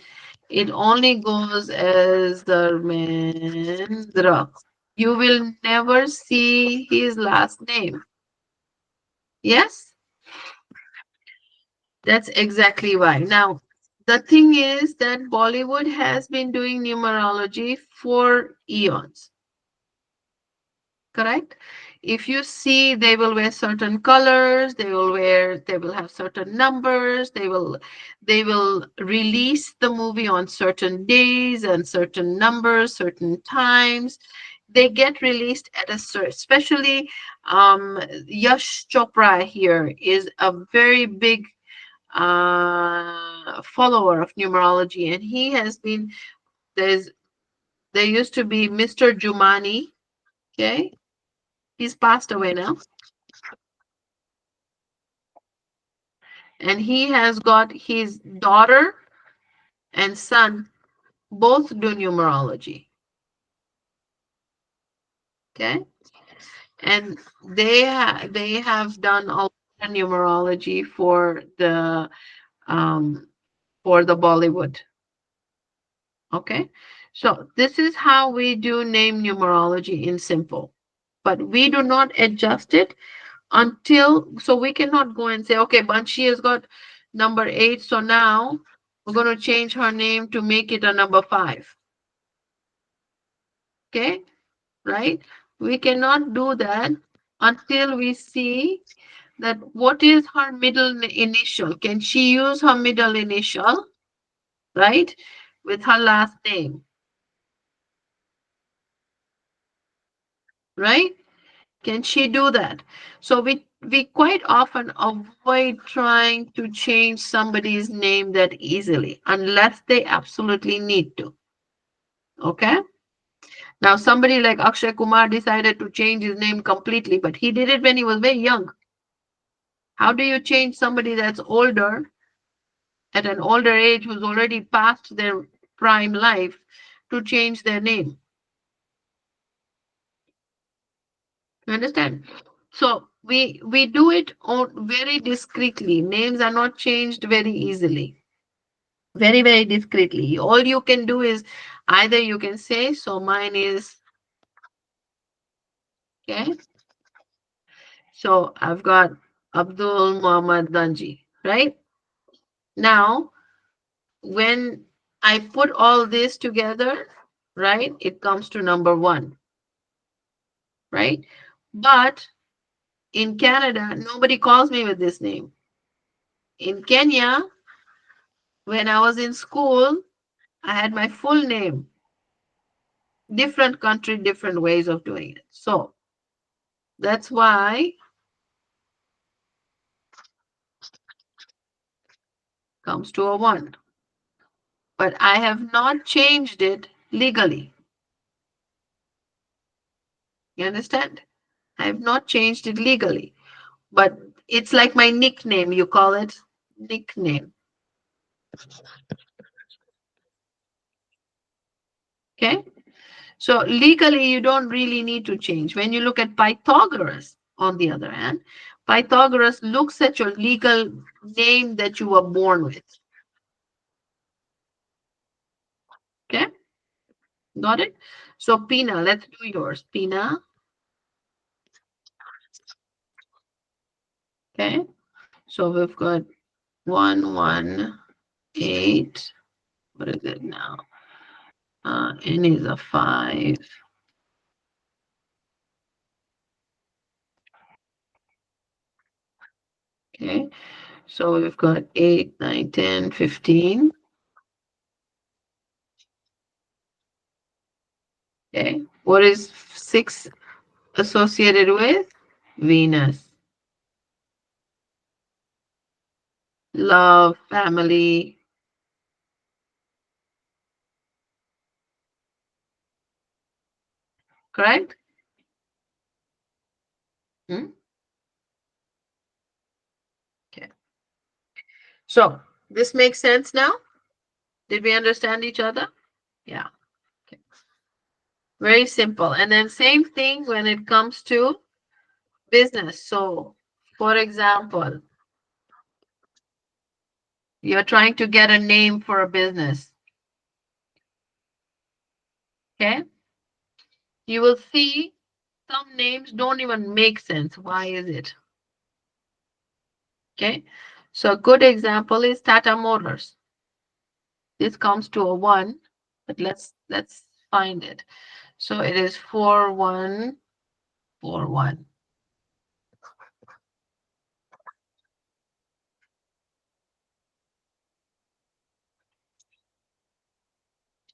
it only goes as Dharmendra. You will never see his last name. Yes, that's exactly why. Now, the thing is that Bollywood has been doing numerology for eons. Correct? If you see, they will wear certain colors, they will have certain numbers, they will release the movie on certain days and certain numbers, certain times. They get released at a certain, especially Yash Chopra here is a very big follower of numerology, and he has been, there's there used to be Mr. Jumani, okay? He's passed away now. And he has got his daughter and son both do numerology. Okay. And they have done a lot of numerology um for the Bollywood. Okay. So this is how we do name numerology in simple. But we do not adjust it until, so we cannot go and say, okay, Banshi has got number 8, so now we're going to change her name to make it a number 5. Okay, right? We cannot do that until we see that what is her middle initial. Can she use her middle initial, right, with her last name, right? Can she do that? So we quite often avoid trying to change somebody's name that easily unless they absolutely need to. Okay? Now somebody like Akshay Kumar decided to change his name completely, but he did it when he was very young. How do you change somebody that's older, at an older age, who's already past their prime life, to change their name? You understand? So we do it very discreetly. Names are not changed very easily. Very, very discreetly. All you can do is either you can say, so mine is, okay. So I've got Abdul Muhammad Danji, right? Now, when I put all this together, right, it comes to number 1, right? But in Canada, nobody calls me with this name. In Kenya, when I was in school, I had my full name. Different country, different ways of doing it. So that's why comes to a 1. But I have not changed it legally. You understand? I have not changed it legally. But it's like my nickname, you call it nickname. Okay? So legally, you don't really need to change. When you look at Pythagoras, on the other hand, Pythagoras looks at your legal name that you were born with. Got it? So Pina, let's do yours. Pina. Okay. So we've got 118. What is it now? N is a 5. Okay. So we've got 8, 9, 10, 15. Okay. What is 6 associated with? Venus. Love, family. Correct? Hmm? Okay. So this makes sense now? Did we understand each other? Yeah. Okay. Very simple. And then same thing when it comes to business. So for example, you're trying to get a name for a business. Okay. You will see some names don't even make sense. Why is it? Okay. So a good example is Tata Motors. This comes to a 1, but let's find it. So it is 4141.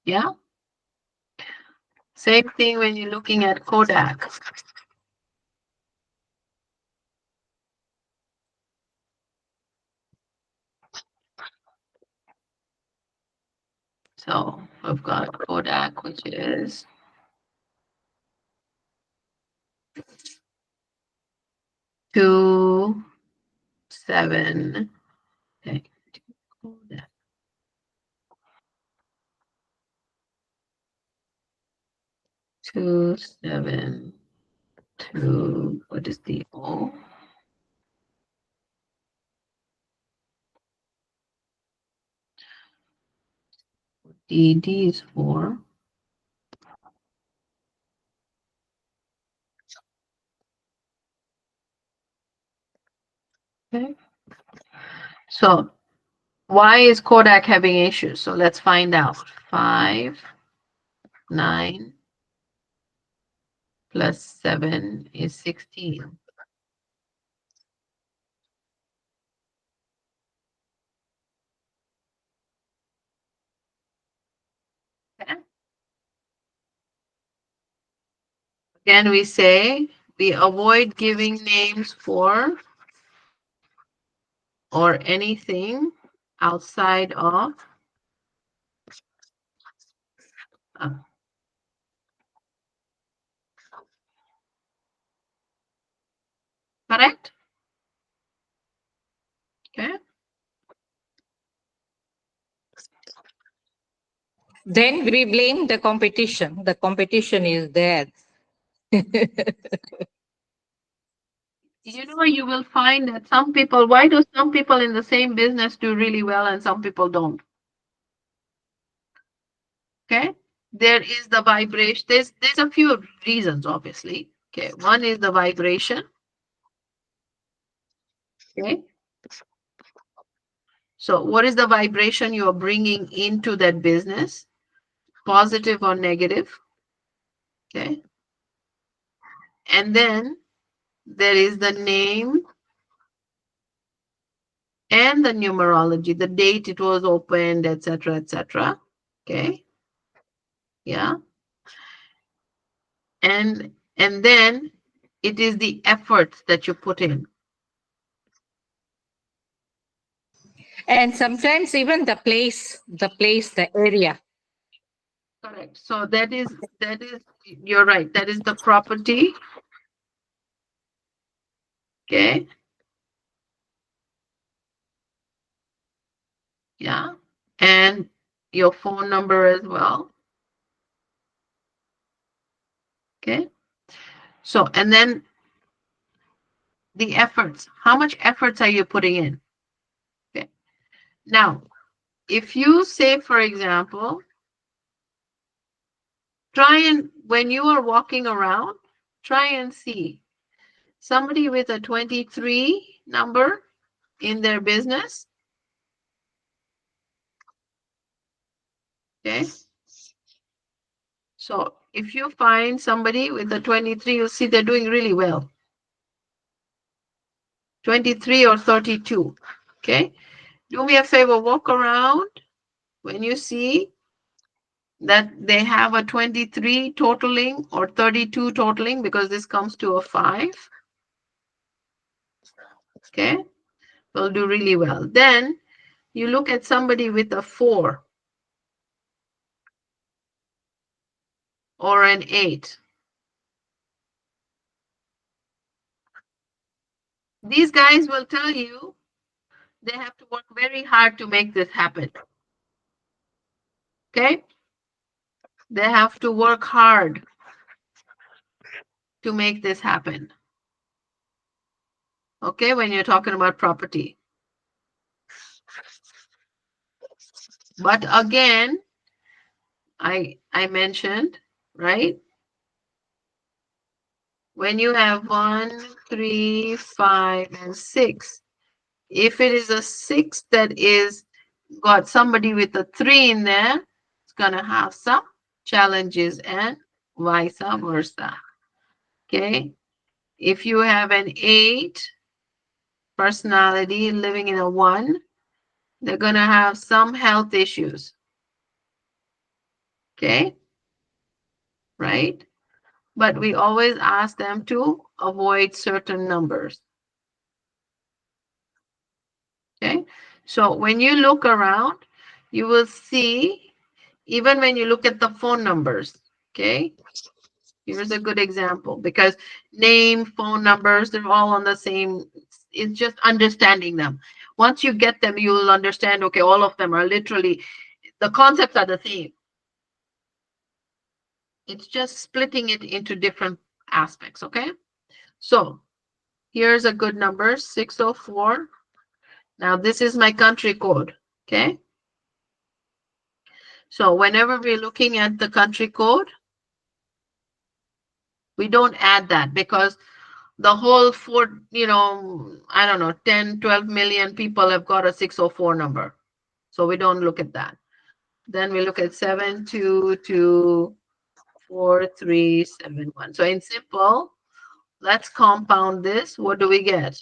Yeah. Same thing when you're looking at Kodak. So we've got Kodak, which is 2, 7. Okay. Kodak. 2, 7, 2. What is the O? D is 4. Okay. So why is Kodak having issues? So let's find out. 5, 9 plus 7 is 16. Okay. Again, we say we avoid giving names for or anything outside of uh, correct? Okay. Then we blame the competition. The competition is there. You will find that some people, why do some people in the same business do really well and some people don't? Okay. There is the vibration. There's a few reasons, obviously. Okay. One is the vibration. Okay. So what is the vibration you are bringing into that business? Positive or negative? Okay. And then there is the name and the numerology, the date it was opened, etc., etc. Okay. Yeah. And then it is the efforts that you put in. And sometimes even the area. Correct. So you're right. That is the property. Okay. Yeah. And your phone number as well. Okay. So, and then the efforts. How much efforts are you putting in? Okay. Now, if you say, for example, Try and, when you are walking around, try and see somebody with a 23 number in their business. Okay. So if you find somebody with a 23, you'll see they're doing really well. 23 or 32. Okay. Do me a favor, walk around when you see that they have a 23 totaling or 32 totaling, because this comes to a 5. Okay. Will do really well. Then you look at somebody with a 4 or an 8. These guys will tell you they have to work very hard to make this happen. Okay? They have to work hard to make this happen. Okay, when you're talking about property. But again, I mentioned, right? When you have 1, 3, 5, and 6, if it is a 6 that is got somebody with a 3 in there, it's gonna have some challenges, and vice versa. Okay, if you have an 8 personality living in a 1, they're gonna have some health issues. Okay, right? But we always ask them to avoid certain numbers. Okay, so when you look around, you will see, even when you look at the phone numbers, okay, here's a good example, because name, phone numbers, they're all on the same, it's just understanding them. Once you get them, you will understand, okay, all of them are literally, the concepts are the same. It's just splitting it into different aspects, okay? So here's a good number, 604. Now this is my country code, okay? So whenever we're looking at the country code, we don't add that, because the whole I don't know, 10, 12 million people have got a 604 number. So we don't look at that. Then we look at 7224371. So in simple, let's compound this. What do we get?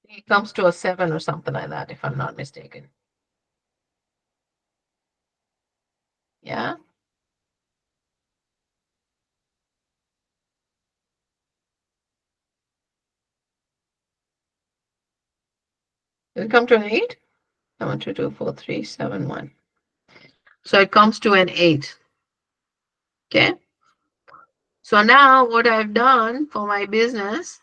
It comes to a 7 or something like that, if I'm not mistaken. Yeah. Does it come to an 8? 7224371. So it comes to an 8. Okay. So now what I've done for my business,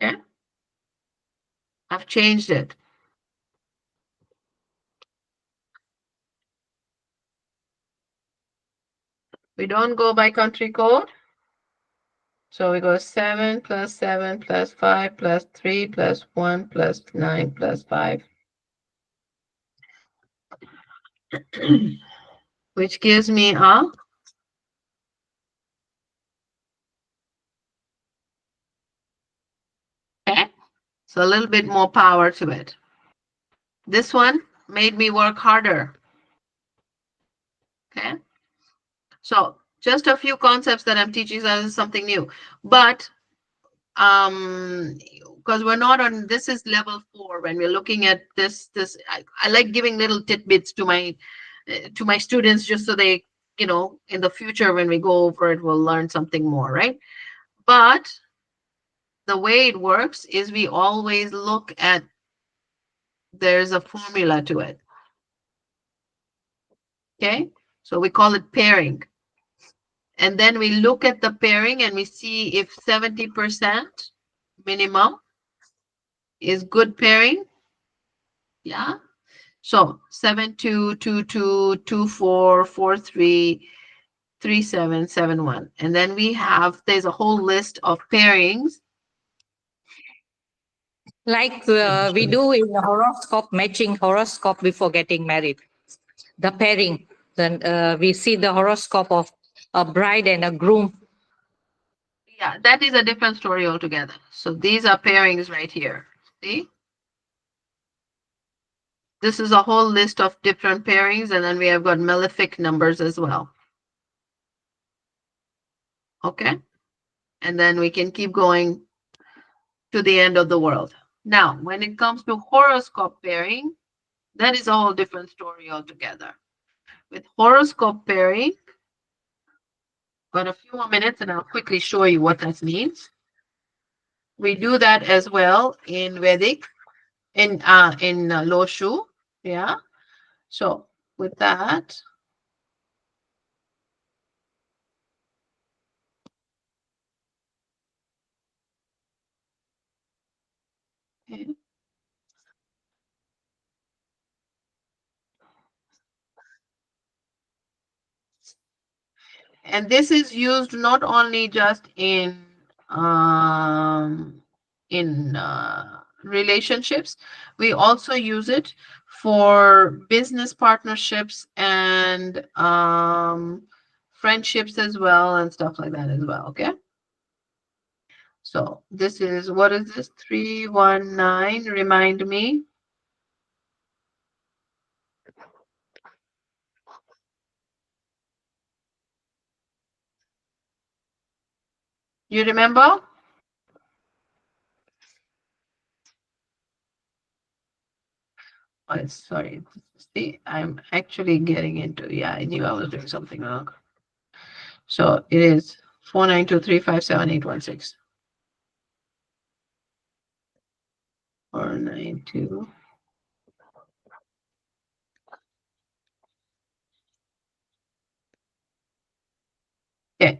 okay, I've changed it. We don't go by country code. So we go 7 plus 7 plus 5 plus 3 plus 1 plus 9 plus 5. Which gives me a, okay, so a little bit more power to it. This one made me work harder. Okay. So just a few concepts that I'm teaching, so this is something new. But because we're not on, this is level 4 when we're looking at this I like giving little tidbits to my students, just so they, in the future when we go over it, we'll learn something more, right? But the way it works is we always look at, there's a formula to it. Okay, so we call it pairing. And then we look at the pairing and we see if 70% minimum is good pairing. Yeah. So 7 2 2 2 2 4 4 3 3771. And then there's a whole list of pairings. Like we do in the horoscope, matching horoscope before getting married. The pairing. Then we see the horoscope of a bride and a groom. Yeah, that is a different story altogether. So these are pairings right here. See? This is a whole list of different pairings, and then we have got malefic numbers as well. Okay? And then we can keep going to the end of the world. Now, when it comes to horoscope pairing, that is a whole different story altogether. With horoscope pairing, got a few more minutes and I'll quickly show you what that means. We do that as well in Vedic, in Loshu. Yeah. So with that, okay. And this is used not only just in relationships, we also use it for business partnerships and friendships as well and stuff like that as well. Okay. So this is, what is this? 319. Remind me. You remember? Oh, sorry. See, I'm actually getting into, yeah, I knew I was doing something wrong. So it is 492357816. 492. Okay,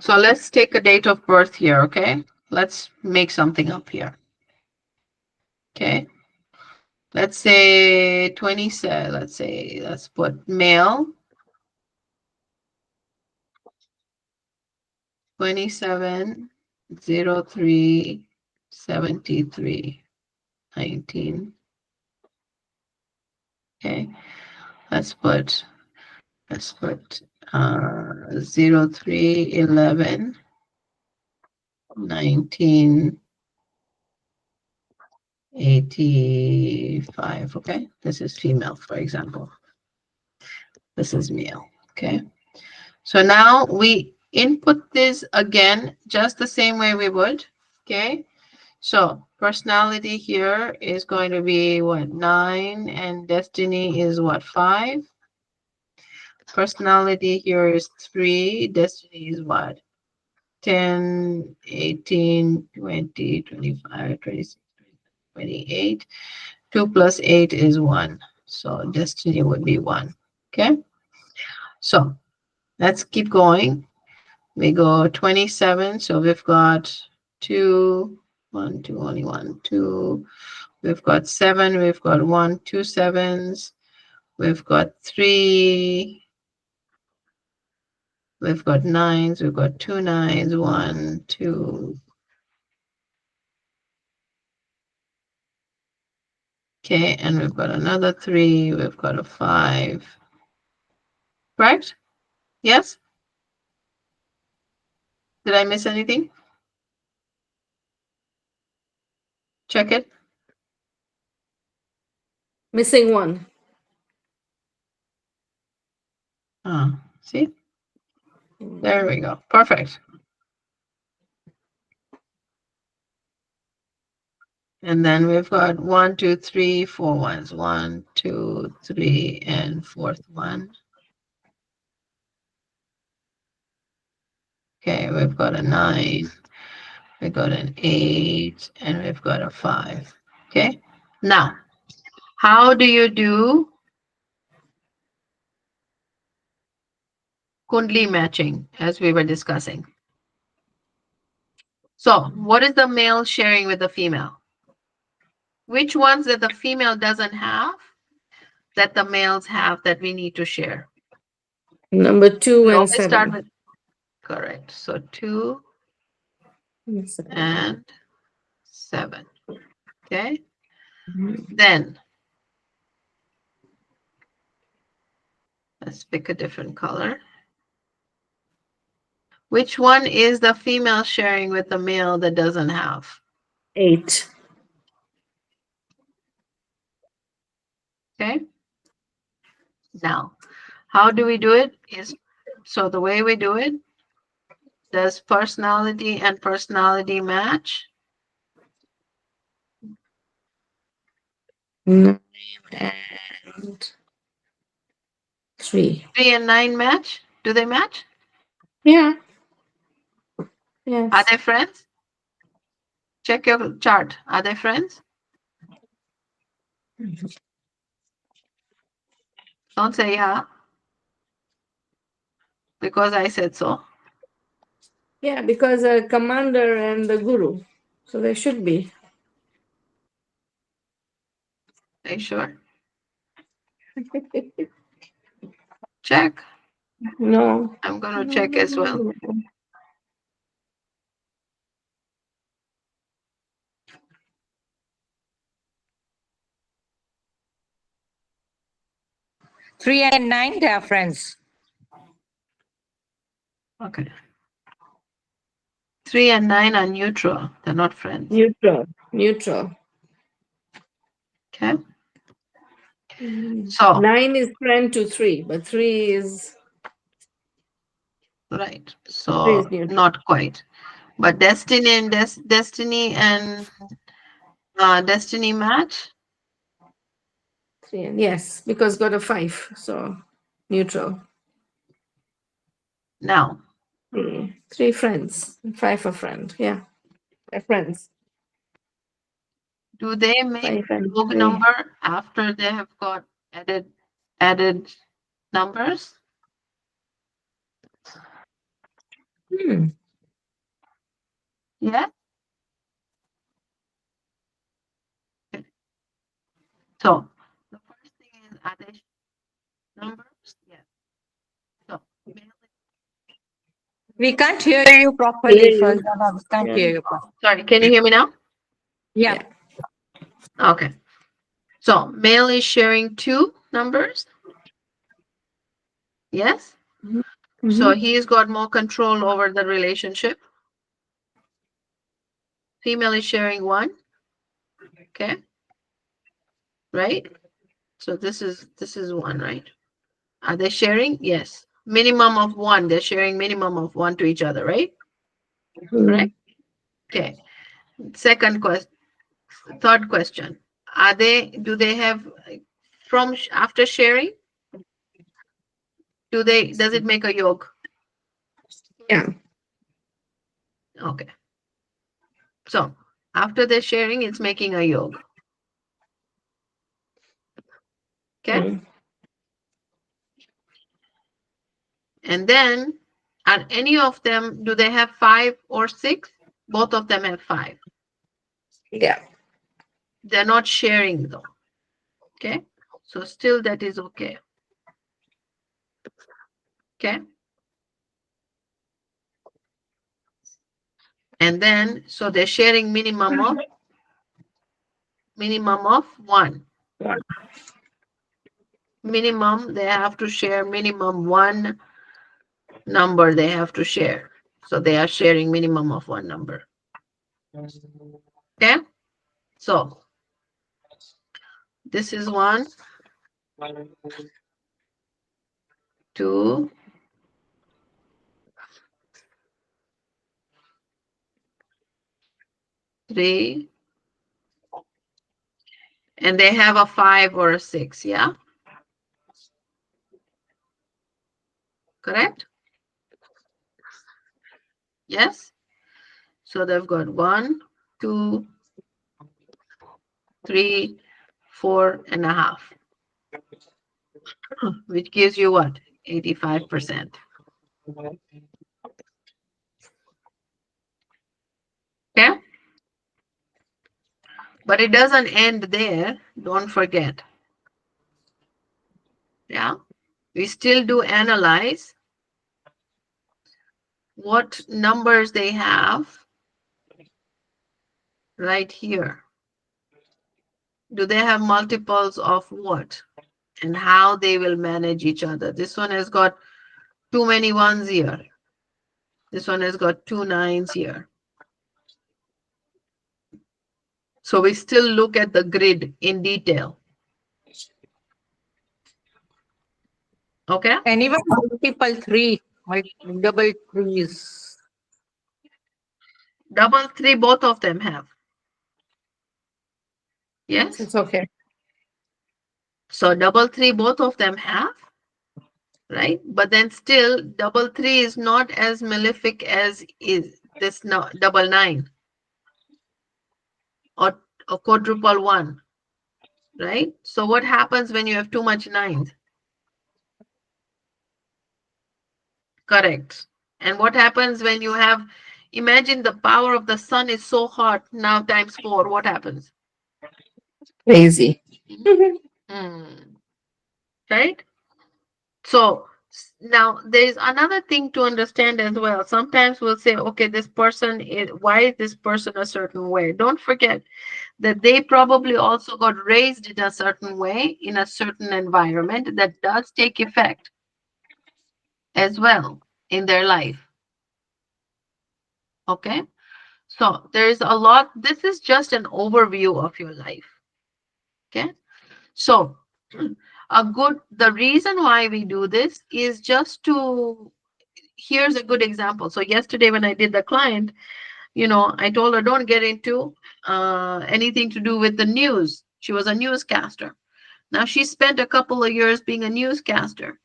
so let's take a date of birth here, okay? Let's make something up here. Okay. Let's say 27, let's put male. 27/03/73 19. Okay, let's put 03/11 1985. Okay, this is female, for example. This is male. Okay, so now we input this again just the same way we would. Okay, so personality here is going to be what, 9, and destiny is what, 5. Personality here is 3, destiny is what, 10, 18, 20, 25, 26, 28. 2 plus 8 is 1. So destiny would be 1. Okay. So let's keep going. We go 27. So we've got 2, 1, 2, only 1, 2. We've got 7. We've got 1, 2 sevens. We've got 3. We've got 9s. We've got 2 9s. 1, 2. Okay, and we've got another 3. We've got a 5. Right? Yes? Did I miss anything? Check it. Missing one. See? There we go. Perfect. And then we've got 1, 2, 3, 4 ones. 1, 2, 3, and fourth one. Okay, we've got a 9. We've got an 8, and we've got a 5. Okay. Now, how do you do Kundli matching, as we were discussing? So what is the male sharing with the female? Which ones that the female doesn't have that the males have that we need to share? Number 2 We and always start 7. with, correct. So 2 And 7. and 7. Okay. Mhm. Then let's pick a different color. Which one is the female sharing with the male that doesn't have? 8. Okay. Now, how do we do it? So the way we do it, does personality and personality match? 9 and 3. 3 and 9 match? Do they match? Yeah. Are Yes. they friends? Check your chart. Are they friends? Don't say yeah, because I said so. Yeah, because a commander and the guru. So they should be. Are you sure? Check. No. I'm going to check as well. Three and nine, they are friends. Okay. 3 and 9 are neutral. They're not friends. Neutral. Neutral. Okay. So, 9 is friend to 3, but 3 is right. 3 So, is neutral. not quite. But destiny and destiny match. 3 and yes, because got a 5, so neutral. Now, 3 friends, 5 a friend. Yeah, they're friends. do they make 5 and log 3. number after they have got added numbers? Hmm. Yeah. So the first thing is, are they numbers? Yes. So We can't hear you properly, Hear you. Farzana. We can't Yeah. hear you properly. sorry, can you hear me now? Yeah. Okay. So male is sharing 2 numbers. Yes. So Mhm. he's got more control over the relationship. Female is sharing 1. Okay. Right. So this is 1, right? Are they sharing? Yes. Minimum of 1. They're sharing minimum of 1 to each other, right? Correct. Okay. Second question. Third question. Do they have after sharing? Does it make a yolk? Yeah. Okay. So after they're sharing, it's making a yolk. Okay. Mm. And then are any of them, do they have 5 or 6? Both of them have 5. Yeah. They're not sharing though. Okay. So still that is okay. Okay. And then, so they're sharing minimum of 1. One. Minimum, they have to share minimum 1 number they have to share. So they are sharing minimum of 1 number. Okay. So this is 1, 2, 3, and they have a 5 or a 6. Yeah. Correct. Yes. So they've got 1, 2, 3, 4.5, which gives you what? 85%. Okay. But it doesn't end there. Don't forget. Yeah. We still do analyze what numbers they have right here. Do they have multiples of what? And how they will manage each other. This one has got too many ones here. This one has got two nines here. So we still look at the grid in detail. Okay? And even multiple three, double threes. Double three, both of them have. Yes? It's okay. So double three, both of them have, right? But then still, double three is not as malefic as is this no, double nine or quadruple one, right? So what happens when you have too much nines? Correct. And what happens when you have, imagine the power of the sun is so hot now times four, what happens? Crazy. Hmm. Right? So now there is another thing to understand as well. Sometimes we'll say, okay, this person is, why is this person a certain way? Don't forget that they probably also got raised in a certain way in a certain environment that does take effect as well in their life. Okay. So there's a lot. This is just an overview of your life. Okay. So the reason why we do this is just to, here's a good example. So yesterday when I did the client, I told her don't get into anything to do with the news. She was a newscaster. Now she spent a couple of years being a newscaster.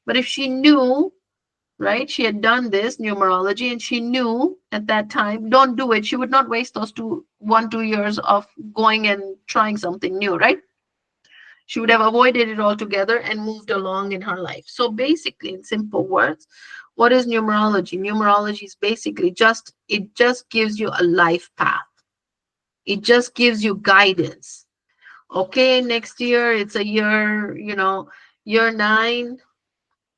But if she knew, right, she had done this numerology and she knew at that time, don't do it. She would not waste those 2 years of going and trying something new, right? She would have avoided it altogether and moved along in her life. So basically, in simple words, what is numerology? Numerology is basically it just gives you a life path. It just gives you guidance. Okay, next year it's a year, year 9.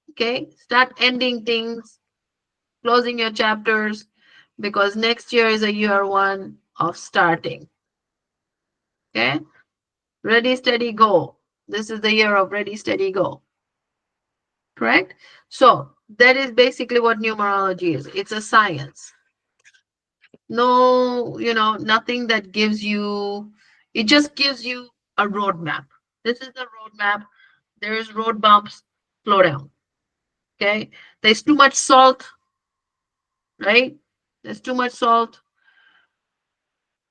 Okay, start ending things, closing your chapters, because next year is a year 1 of starting. Okay, ready, steady, go. This is the year of ready, steady, go. Correct? So that is basically what numerology is. It's a science. No, nothing that gives you, it just gives you a roadmap. This is the roadmap. There's road bumps, slow down. Okay. There's too much salt, right? There's too much salt.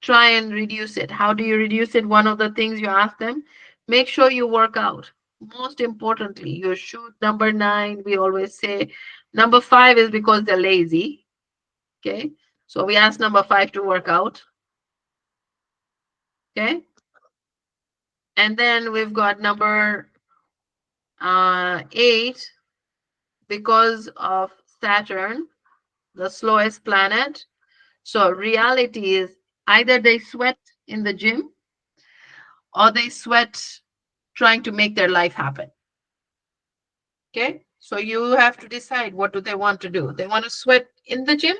Try and reduce it. How do you reduce it? One of the things you ask them, make sure you work out. Most importantly, you shoot number 9. We always say number 5 is because they're lazy. Okay. So we ask number 5 to work out. Okay. And then we've got number 8, because of Saturn, the slowest planet. So reality is either they sweat in the gym or they sweat trying to make their life happen. Okay. So you have to decide, what do they want to do? They want to sweat in the gym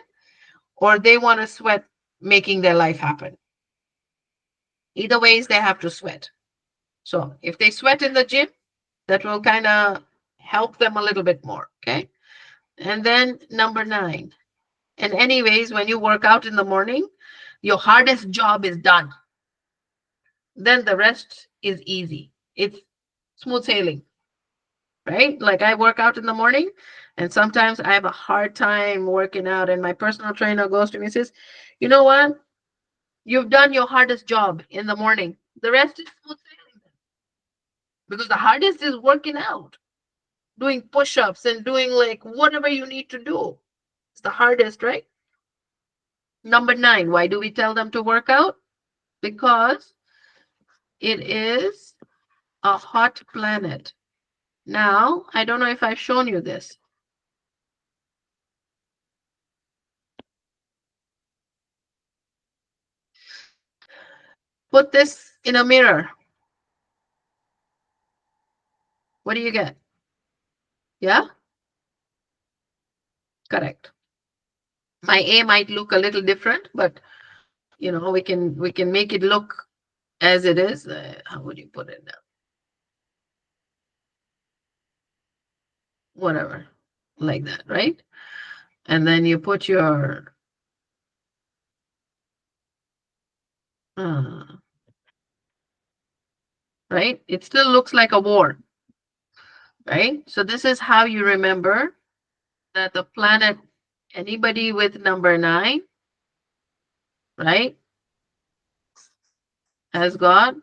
or they want to sweat making their life happen. Either ways, they have to sweat. So if they sweat in the gym, that will kind of help them a little bit more. Okay. And then number 9. And anyways, when you work out in the morning, your hardest job is done. Then the rest is easy. It's smooth sailing, right? Like I work out in the morning and sometimes I have a hard time working out. And my personal trainer goes to me and says, you know what? You've done your hardest job in the morning. The rest is smooth sailing. Because the hardest is working out, doing push-ups and doing like whatever you need to do. It's the hardest, right? Number 9, why do we tell them to work out? Because it is a hot planet. Now, I don't know if I've shown you this. Put this in a mirror. What do you get? Yeah, correct. My A might look a little different, but we can make it look as it is. How would you put it now? Whatever, like that, right? And then you put your uh, right. It still looks like a war, right? So this is how you remember that the planet, anybody with number 9, right, has got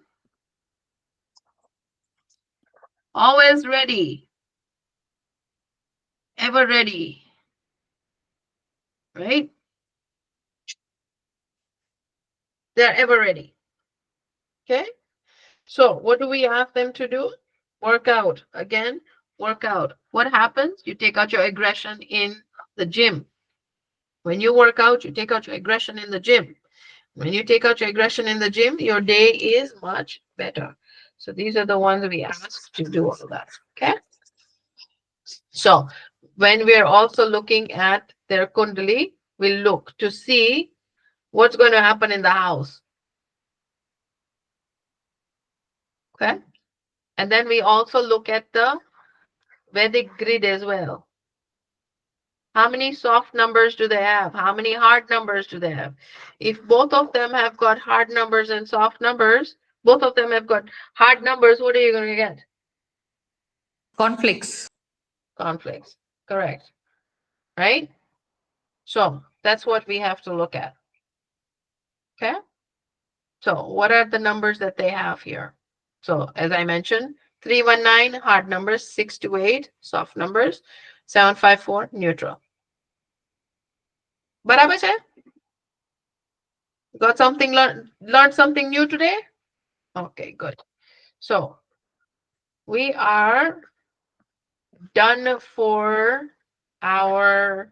always ready, ever ready, right? They're ever ready. Okay. So what do we ask them to do? Work out. Again, work out. What happens? You take out your aggression in the gym. When you work out, you take out your aggression in the gym. When you take out your aggression in the gym, your day is much better. So these are the ones we ask to do all that. Okay. So when we are also looking at their kundali, we look to see what's going to happen in the house. Okay. And then we also look at the Vedic grid as well. How many soft numbers do they have? How many hard numbers do they have? If both of them have got hard numbers and soft numbers, both of them have got hard numbers, what are you going to get? Conflicts. Conflicts. Correct. Right? So that's what we have to look at. Okay. So what are the numbers that they have here? So as I mentioned, 319, hard numbers, 628, soft numbers, 754, neutral. Barabar hai? Got something, learned something new today? Okay, good. So we are done for our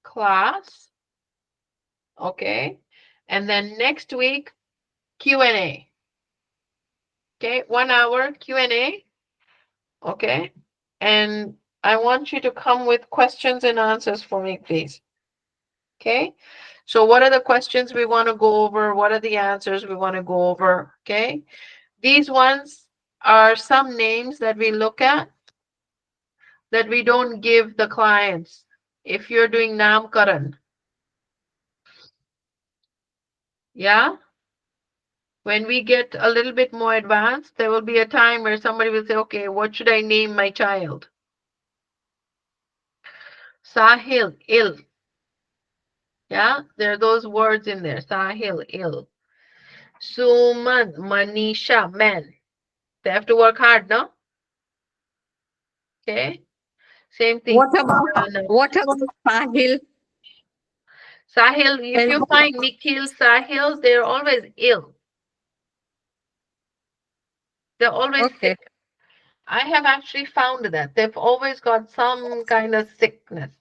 class. Okay. And then next week, Q&A. Okay, 1 hour Q&A. Okay. And I want you to come with questions and answers for me, please. Okay. So what are the questions we want to go over? What are the answers we want to go over? Okay. These ones are some names that we look at that we don't give the clients. If you're doing Namkaran, yeah, when we get a little bit more advanced, there will be a time where somebody will say, okay, what should I name my child? Sahil, ill. Yeah, there are those words in there. Sahil, ill. Suman, Manisha, men. They have to work hard, no? Okay. Same thing. What about Sahil? Sahil, if you find Nikhil, Sahil, they're always ill. They're always sick. I have actually found that they've always got some kind of sickness.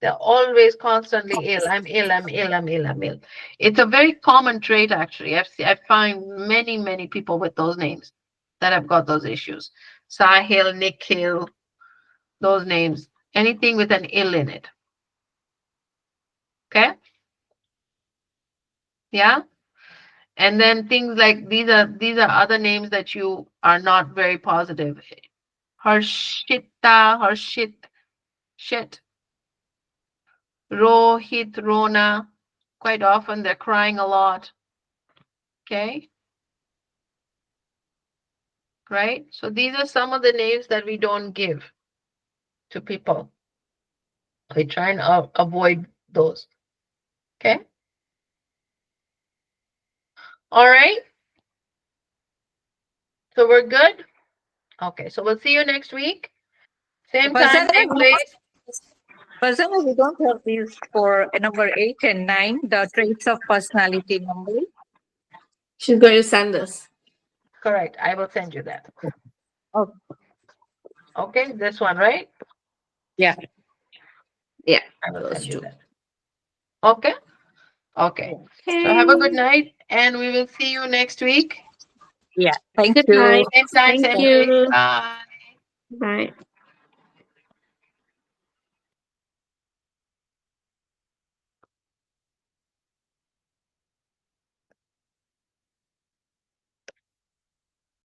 They're always constantly ill. I'm ill, I'm ill, I'm ill, I'm ill. It's a very common trait, actually. I find many people with those names that have got those issues. Sahil, Nikhil, those names. Anything with an ill in it. Okay? Yeah? And then things like these are other names that you are not very positive. Harshita, Shit, Rohit, Rona. Quite often they're crying a lot. Okay? Right? So these are some of the names that we don't give to people. We try and avoid those. Okay? All right? So we're good? Okay, so we'll see you next week. Same time, same place. Personally, we don't have these for number 8 and 9, the traits of personality number. She's going to send us. Correct. I will send you that. Oh. Okay, this one, right? Yeah. Yeah. I will those send you two. that. Okay? Okay. So have a good night and we will see you next week. Yeah. Thank Good you. night. Same time, Thank same you. place. Bye. Bye.